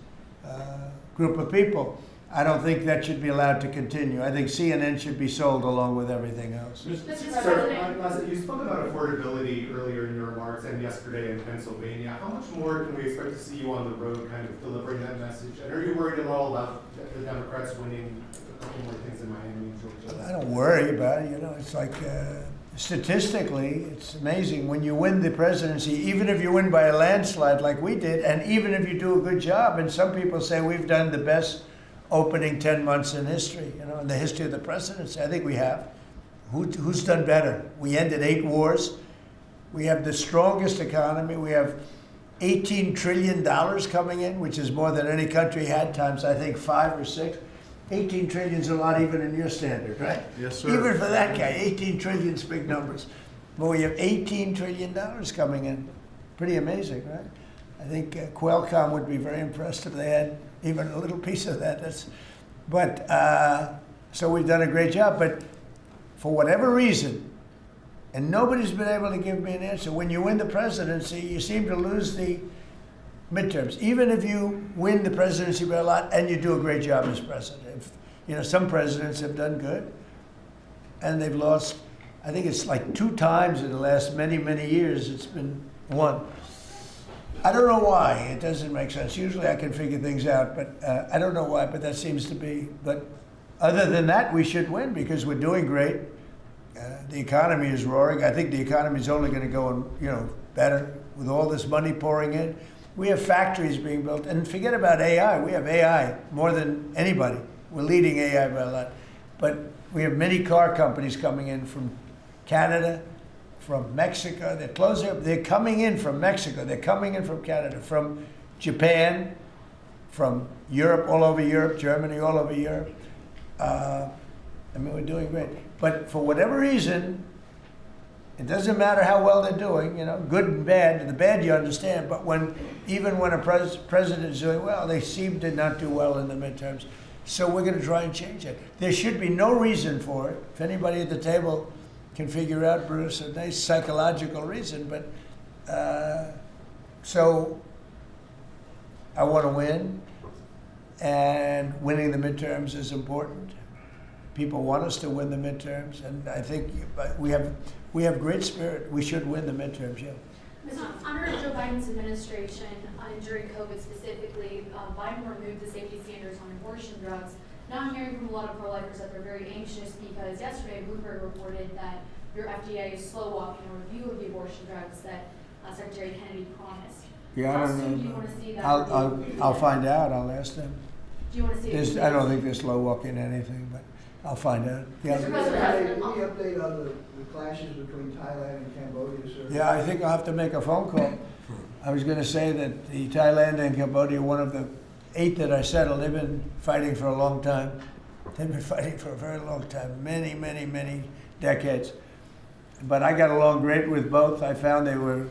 group of people, I don't think that should be allowed to continue. I think CNN should be sold along with everything else. Sir, you spoke about affordability earlier in your remarks and yesterday in Pennsylvania. How much more can we expect to see you on the road kind of delivering that message? And are you worried at all about the Democrats winning a couple more things in Miami and Georgia? I don't worry about it. You know, it's like statistically, it's amazing when you win the presidency, even if you win by a landslide like we did, and even if you do a good job, and some people say we've done the best opening 10 months in history, you know, in the history of the presidency. I think we have. Who's done better? We ended 8 wars. We have the strongest economy. We have $18 trillion coming in, which is more than any country had, times I think 5 or 6. 18 trillion is a lot even in your standard, right? Yes, sir. Even for that guy, 18 trillion is big numbers. But we have $18 trillion coming in. Pretty amazing, right? I think Qualcomm would be very impressed if they had even a little piece of that. So we've done a great job. But for whatever reason, and nobody's been able to give me an answer, when you win the presidency, you seem to lose the midterms. Even if you win the presidency by a lot and you do a great job as president. You know, some presidents have done good and they've lost, I think it's like 2 times in the last many, many years it's been won. I don't know why. It doesn't make sense. Usually I can figure things out, but I don't know why, but that seems to be. But other than that, we should win because we're doing great. The economy is roaring. I think the economy is only going to go, better with all this money pouring in. We have factories being built. And forget about AI. We have AI more than anybody. We're leading AI by a lot. But we have many car companies coming in from Canada, from Mexico. They're coming in from Mexico. They're coming in from Canada, from Japan, from Europe, all over Europe, Germany, all over Europe. We're doing great. But for whatever reason, it doesn't matter how well they're doing, good and bad. The bad you understand, but even when a president is doing well, they seem to not do well in the midterms. So we're going to try and change it. There should be no reason for it. If anybody at the table can figure out, Bruce, a nice psychological reason, but so I want to win, and winning the midterms is important. People want us to win the midterms, and I think we have great spirit. We should win the midterms, yeah. Under Joe Biden's administration, during COVID specifically, Biden removed the safety standards on abortion drugs. Now I'm hearing from a lot of pro-lifers that they're very anxious because yesterday Bloomberg reported that your FDA is slow walking a review of the abortion drugs that Secretary Kennedy promised. Yeah, I How don't soon know. do you want to see that? I'll find out. I'll ask them. Do you want to see? I don't think they're slow walking anything, but I'll find out. Yeah. Mr. President, Any update on the clashes between Thailand and Cambodia, sir? Yeah, I think I'll have to make a phone call. I was going to say that the Thailand and Cambodia, one of the 8 that I settled, they've been fighting for a long time. They've been fighting for a very long time, many, many, many decades. But I got along great with both. I found they were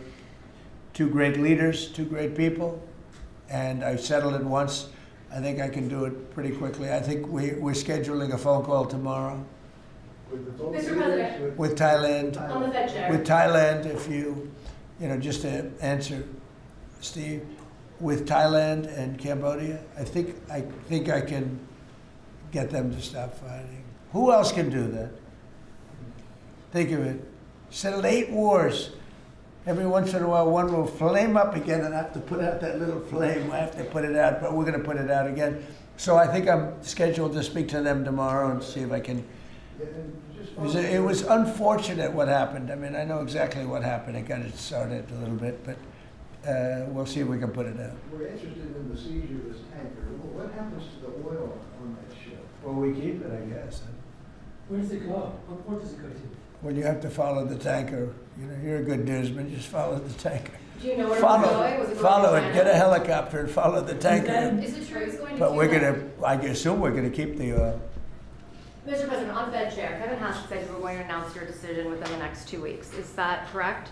2 great leaders, 2 great people, and I settled it once. I think I can do it pretty quickly. I think we're scheduling a phone call tomorrow. Mr. President. With Thailand. On the Fed chair. With Thailand, if just to answer Steve, with Thailand and Cambodia, I think I can get them to stop fighting. Who else can do that? Think of it. Settled 8 wars. Every once in a while, one will flame up again, and I have to put out that little flame. I have to put it out, but we're going to put it out again. So I think I'm scheduled to speak to them tomorrow and see if I can. It was unfortunate what happened. I know exactly what happened. It got it started a little bit, but we'll see if we can put it out. We're interested in the seizure of this tanker. What happens to the oil on that ship? Well, we keep it, I guess. Where does it go? What port does it go to? Well, you have to follow the tanker. You're a good newsman. Just follow the tanker. Do you know where it was going? Was it going Follow to it. Get a helicopter and follow the tanker. Is it true it's going to But we're Cuba? I assume we're gonna keep the oil. Mr. President, on Fed Chair, Kevin Haskett said you were going to announce your decision within the next 2 weeks. Is that correct?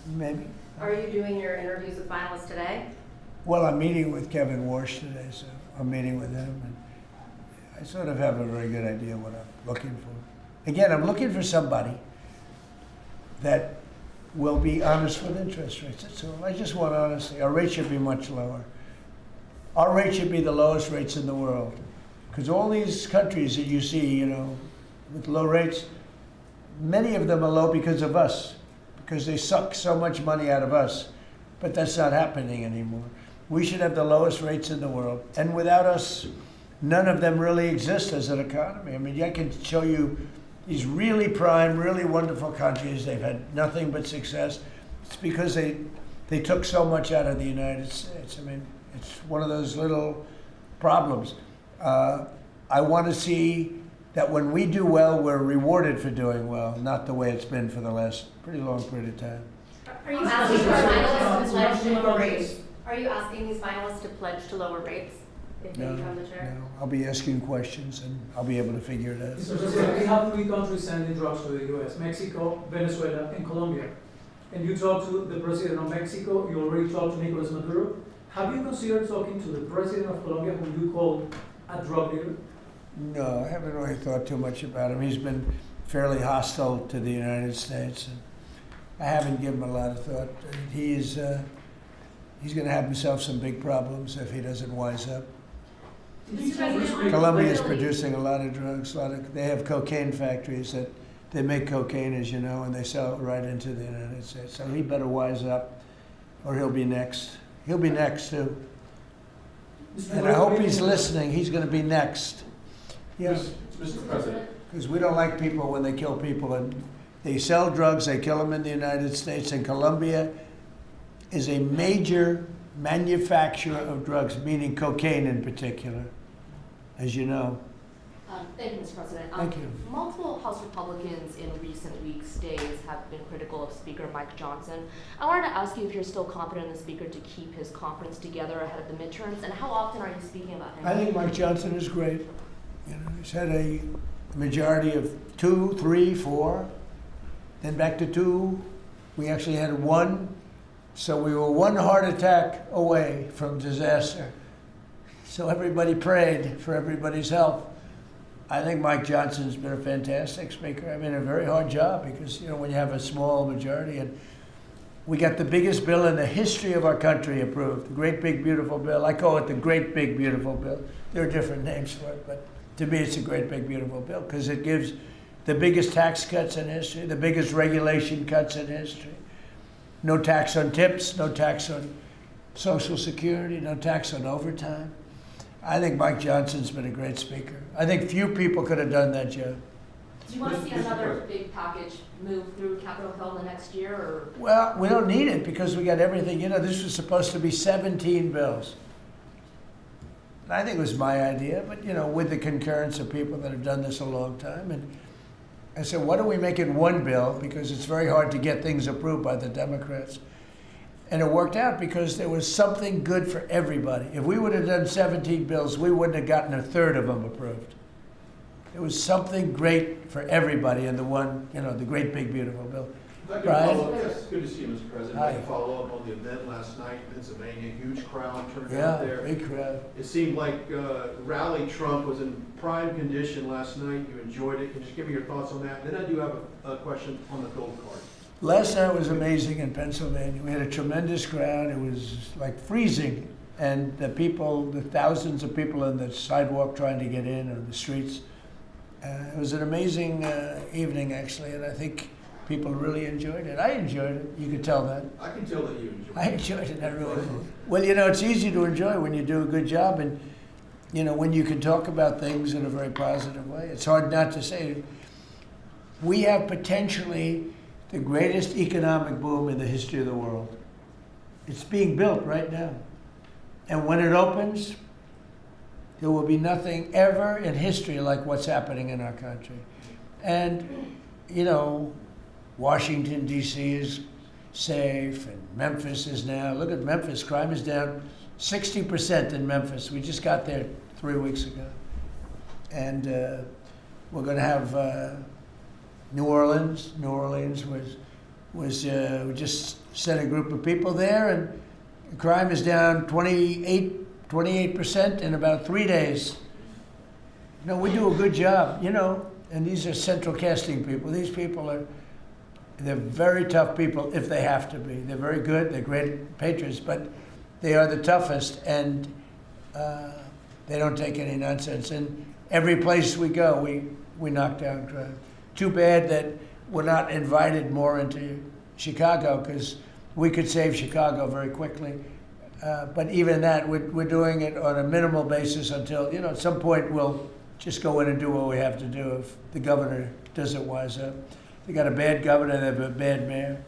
Maybe. Are you doing your interviews with finalists today? Well, I'm meeting with Kevin Warsh today, so I'm meeting with him, and I sort of have a very good idea what I'm looking for. again, I'm looking for somebody that will be honest with interest rates. That's all. I just want honesty. Our rates should be much lower. Our rates should be the lowest rates in the world. Because all these countries that you see, you know, with low rates, many of them are low because of us, because they suck so much money out of us. But that's not happening anymore. We should have the lowest rates in the world. And without us, none of them really exist as an economy. I mean, I can show you these really prime, really wonderful countries. They've had nothing but success. It's because they took so much out of the United States. I mean, it's one of those little problems. I want to see that when we do well, we're rewarded for doing well, not the way it's been for the last pretty long period of time. Are you asking for finalists to pledge to lower rates? Are you asking these finalists to pledge to lower rates if they become the chair? No, I'll be asking questions and I'll be able to figure it out. Mr. President, we have 3 countries sending drugs to the U.S., Mexico, Venezuela, and Colombia. And you talked to the president of Mexico, you already talked to Nicolas Maduro. Have you considered talking to the president of Colombia, whom you call a drug dealer? No, I haven't really thought too much about him. He's been fairly hostile to the United States, and I haven't given him a lot of thought. He's going to have himself some big problems if he doesn't wise up. Colombia is producing a lot of drugs. They have cocaine factories that they make cocaine, as you know, and they sell it right into the United States. So he better wise up, or he'll be next. He'll be next too. And I hope he's listening. He's going to be next. Yes. Mr. President. Because we don't like people when they kill people. And they sell drugs, they kill them in the United States. And Colombia is a major manufacturer of drugs, meaning cocaine in particular, as you know. Thank you, Mr. President. Thank you. Multiple House Republicans in recent weeks, days, have been critical of Speaker Mike Johnson. I wanted to ask you if you're still confident in the Speaker to keep his conference together ahead of the midterms, and how often are you speaking about him? I think Mike Johnson is great. You know, he's had a majority of 2, 3, 4, then back to 2. We actually had 1. So we were 1 heart attack away from disaster. So everybody prayed for everybody's health. I think Mike Johnson's been a fantastic speaker. I mean, a very hard job because, you know, when you have a small majority, and we got the biggest bill in the history of our country approved, the Great Big Beautiful Bill. I call it the Great Big Beautiful Bill. There are different names for it, but to me it's a Great Big Beautiful Bill because it gives the biggest tax cuts in history, the biggest regulation cuts in history. No tax on tips, no tax on Social Security, no tax on overtime. I think Mike Johnson's been a great speaker. I think few people could have done that job. Do you want to see another big package move through Capitol Hill in the next year, or? Well, we don't need it because we got everything. You know, this was supposed to be 17 bills. And I think it was my idea, but, you know, with the concurrence of people that have done this a long time. And I said, why don't we make it 1 bill? Because it's very hard to get things approved by the Democrats. And it worked out because there was something good for everybody. If we would have done 17 bills, we wouldn't have gotten 1/3 of them approved. There was something great for everybody in the one, you know, the Great Big Beautiful Bill. Brian? Yes, good to see you, Mr. President. Hi. I'd like to follow up on the event last night in Pennsylvania. Huge crowd turned Yeah, out there. big crowd. It seemed like Rally Trump was in prime condition last night. You enjoyed it. Can you just give me your thoughts on that? Then I do have a question on the gold card. Last night was amazing in Pennsylvania. We had a tremendous crowd. It was like freezing. And the people, the thousands of people on the sidewalk trying to get in, or the streets. It was an amazing evening, actually, and I think people really enjoyed it. I enjoyed it. You could tell that. I can tell that you enjoyed it. I enjoyed it. I really did. Well, you know, it's easy to enjoy when you do a good job, and, you know, when you can talk about things in a very positive way. It's hard not to say it. We have potentially the greatest economic boom in the history of the world. It's being built right now. And when it opens, there will be nothing ever in history like what's happening in our country. And, you know, Washington, D.C. is safe, and Memphis is now. Look at Memphis. Crime is down 60% in Memphis. We just got there 3 weeks ago. And we're going to have New Orleans. New Orleans we just sent a group of people there, and crime is down 28% in about 3 days. You know, we do a good job. You know, And these are central casting people. These people they're very tough people if they have to be. They're very good, they're great patriots, but they are the toughest, and they don't take any nonsense. And every place we go, we knock down crime. Too bad that we're not invited more into Chicago, because we could save Chicago very quickly. But even that, we're doing it on a minimal basis until, at some point we'll just go in and do what we have to do if the governor doesn't wise up. They got a bad governor, they have a bad mayor.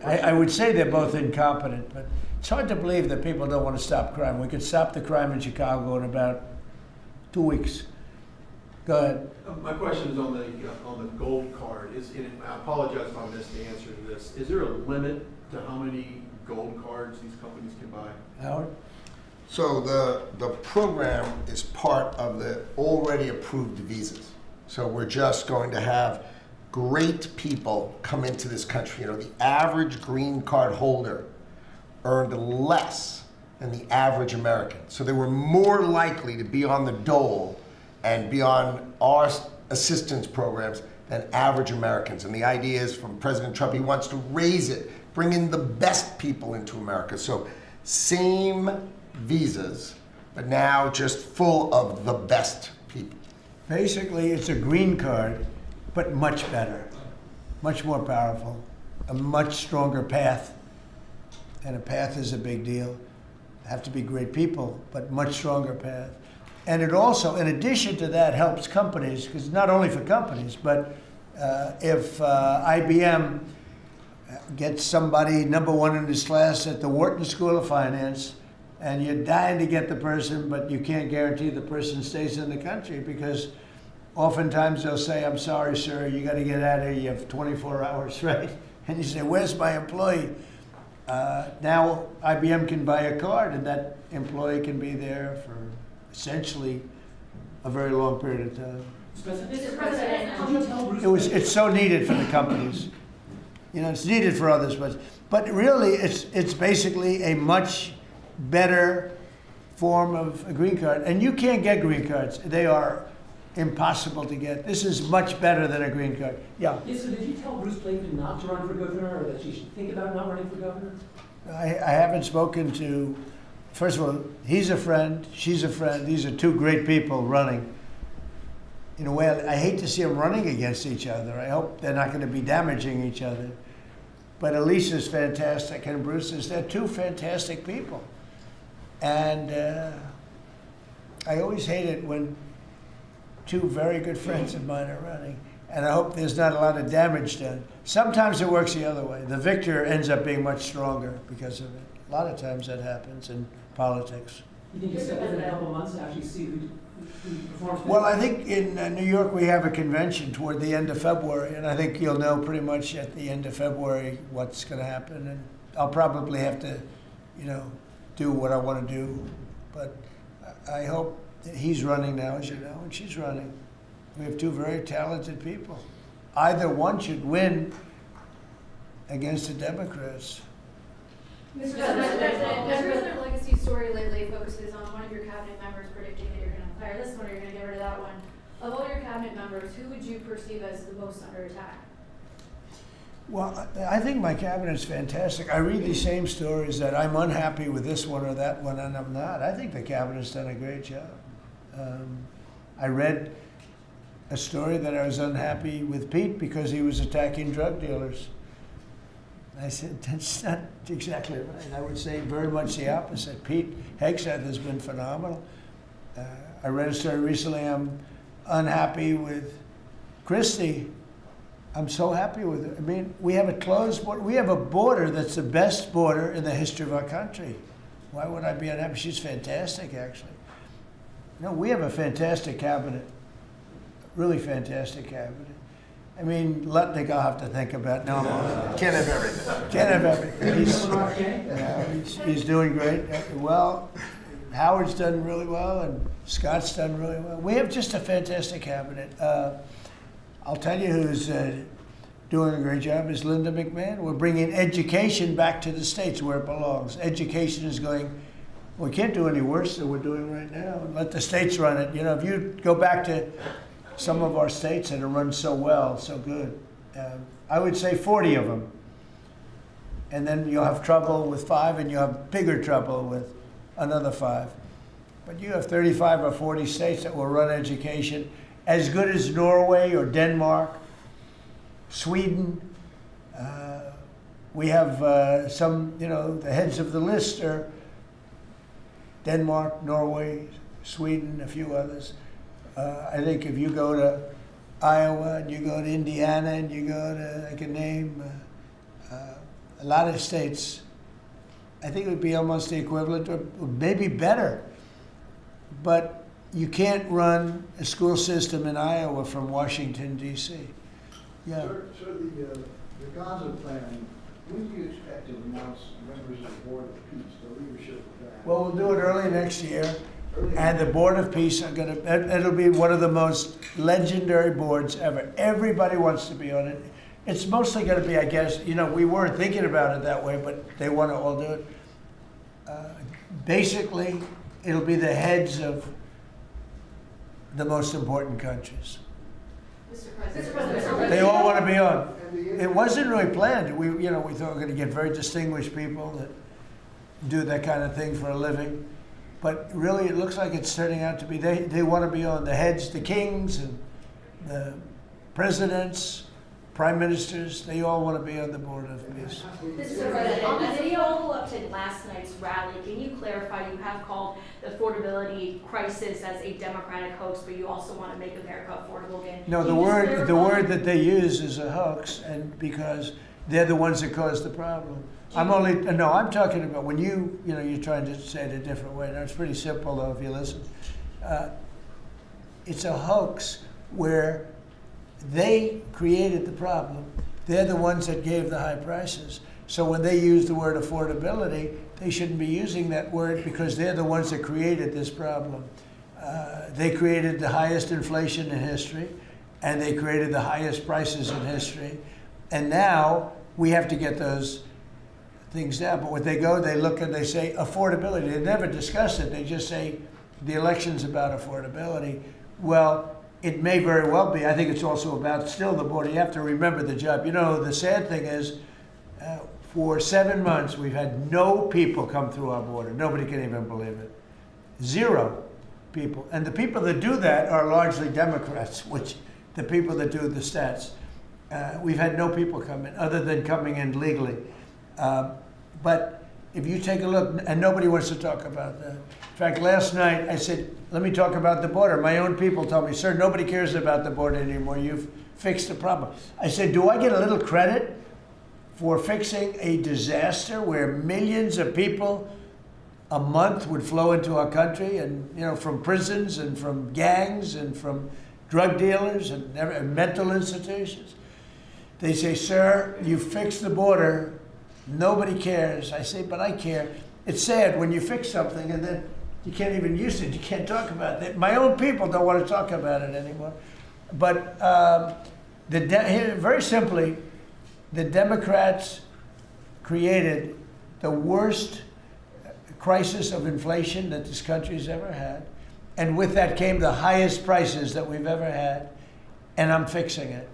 I would say they're both incompetent, but it's hard to believe that people don't want to stop crime. We could stop the crime in Chicago in about 2 weeks. Go ahead. My question is on the gold card. I apologize if I missed the answer to this. Is there a limit to how many gold cards these companies can buy? Howard? So the program is part of the already approved visas. So we're just going to have great people come into this country. The average green card holder earned less than the average American. So they were more likely to be on the dole and be on our assistance programs than average Americans. And the idea is from President Trump, he wants to raise it, bring in the best people into America. So same visas, but now just full of the best people. Basically, it's a green card, but much better, much more powerful, a much stronger path. And a path is a big deal. Have to be great people, but much stronger path. And it also, in addition to that, helps companies, because not only for companies, but if IBM gets somebody #1 in his class at the Wharton School of Finance, and you're dying to get the person, but you can't guarantee the person stays in the country, because oftentimes they'll say, "I'm sorry, sir, you got to get out of here. You have 24 hours, right?" And you say, "Where's my employee?" Now IBM can buy a card, and that employee can be there for essentially a very long period of time. Mr. President, could you tell Bruce? It's so needed for the companies. It's needed for others, but really it's basically a much better form of a green card. And you can't get green cards. They are impossible to get. This is much better than a green card. Yeah. Yes, so did you tell Bruce Blakeman not to run for governor, or that she should think about not running for governor? I haven't spoken to, first of all, he's a friend, she's a friend. These are two great people running. In a way, I hate to see them running against each other. I hope they're not going to be damaging each other. But Elisa's fantastic, and Bruce is, they're two fantastic people. And I always hate it when two very good friends of mine are running. And I hope there's not a lot of damage done. Sometimes it works the other way. The victor ends up being much stronger because of it. A lot of times that happens in politics. You think you'll step in a couple months to actually see who performs? Well, I think in New York we have a convention toward the end of February, and I think you'll know pretty much at the end of February what's going to happen. And I'll probably have to, do what I want to do. But I hope that he's running now, as you know, and she's running. We have two very talented people. Either one should win against the Democrats. Mr. President, the prisoner legacy story lately focuses on one of your cabinet members predicting that you're going to fire this one or you're going to get rid of that one. Of all your cabinet members, who would you perceive as the most under attack? Well, I think my cabinet's fantastic. I read these same stories that I'm unhappy with this one or that one, and I'm not. I think the cabinet's done a great job. I read a story that I was unhappy with Pete because he was attacking drug dealers. I said, that's not exactly right. I would say very much the opposite. Pete Hegseth has been phenomenal. I read a story recently, I'm unhappy with Christie. I'm so happy with her. I mean, we have a closed border. We have a border that's the best border in the history of our country. Why would I be unhappy? She's fantastic, actually. No, we have a fantastic cabinet. Really fantastic cabinet. I mean, Lutnick I'll have to think about. No, Can't have everything. Can't have everything. He's doing great. Well, Howard's done really well, and Scott's done really well. We have just a fantastic cabinet. I'll tell you who's doing a great job is Linda McMahon. We're bringing education back to the states where it belongs. Education is going, we can't do any worse than we're doing right now. Let the states run it. If you go back to some of our states that are run so well, so good. I would say 40 of them. And then you'll have trouble with 5, and you'll have bigger trouble with another 5. But you have 35 or 40 states that will run education as good as Norway or Denmark, Sweden. We have some, the heads of the list are Denmark, Norway, Sweden, a few others. I think if you go to Iowa and you go to Indiana and you go to, I can name a lot of states, I think it would be almost the equivalent or maybe better. But you can't run a school system in Iowa from Washington, D.C. Yeah. Sir, the Gaza plan, when do you expect to announce members of the Board of Peace, the leadership of that? Well, we'll do it early next year. And the Board of Peace are going to, it'll be one of the most legendary boards ever. Everybody wants to be on it. It's mostly going to be, I guess, we weren't thinking about it that way, but they want to all do it. Basically, it'll be the heads of the most important countries. Mr. President. They all want to be on. It wasn't really planned. We thought we were going to get very distinguished people that do that kind of thing for a living. But really, it looks like it's turning out to be, they want to be on. The heads, the kings and the presidents, prime ministers, they all want to be on the Board of Peace. Mr. President, on the follow-up to last night's rally, can you clarify, you have called the affordability crisis as a Democratic hoax, but you also want to make America affordable again? No, the word that they use is a hoax, and because they're the ones that caused the problem. I'm talking about when you're trying to say it a different way. Now, it's pretty simple, though, if you listen. It's a hoax where they created the problem. They're the ones that gave the high prices. So when they use the word affordability, they shouldn't be using that word because they're the ones that created this problem. They created the highest inflation in history, and they created the highest prices in history. And now we have to get those things down. But when they look and they say affordability. They never discuss it. They just say the election's about affordability. Well, it may very well be. I think it's also about still the border. You have to remember the job. The sad thing is, for 7 months, we've had no people come through our border. Nobody can even believe it. 0 people. And the people that do that are largely Democrats, which the people that do the stats. We've had no people come in, other than coming in legally. But if you take a look, and nobody wants to talk about that. In fact, last night I said, let me talk about the border. My own people told me, sir, nobody cares about the border anymore. You've fixed the problem. I said, do I get a little credit for fixing a disaster where millions of people a month would flow into our country, and from prisons and from gangs and from drug dealers and mental institutions? They say, sir, you fixed the border. Nobody cares. I say, but I care. It's sad when you fix something and then you can't even use it. You can't talk about it. My own people don't want to talk about it anymore. But very simply, the Democrats created the worst crisis of inflation that this country's ever had. And with that came the highest prices that we've ever had. And I'm fixing it.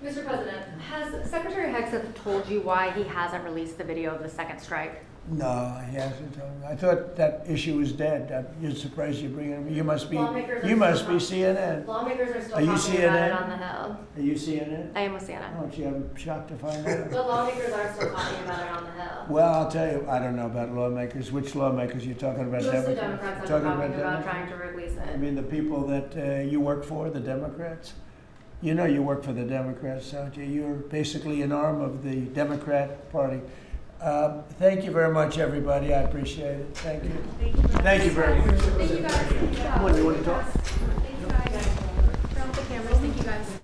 Mr. President, has Secretary Hegseth told you why he hasn't released the video of the second strike? No, he hasn't told me. I thought that issue was dead. You're surprised you bring it up. You must be CNN. Lawmakers are still Are you talking about CNN? it on the Hill. Are you CNN? I am with CNN. Oh, gee, I'm shocked to find out. But lawmakers are still talking about it on the Hill. Well, I'll tell you, I don't know about lawmakers. Which lawmakers? You're talking about Most of the Democrats? Democrats have been talking about trying to release it. I mean, the people that you work for, the Democrats? You work for the Democrats, don't you? You're basically an arm of the Democrat Party. Thank you very much, everybody. I appreciate it. Thank you. Thank you very much. Thank you guys. Come on, you want to talk? Thank you guys. Turn off the cameras. Thank you guys.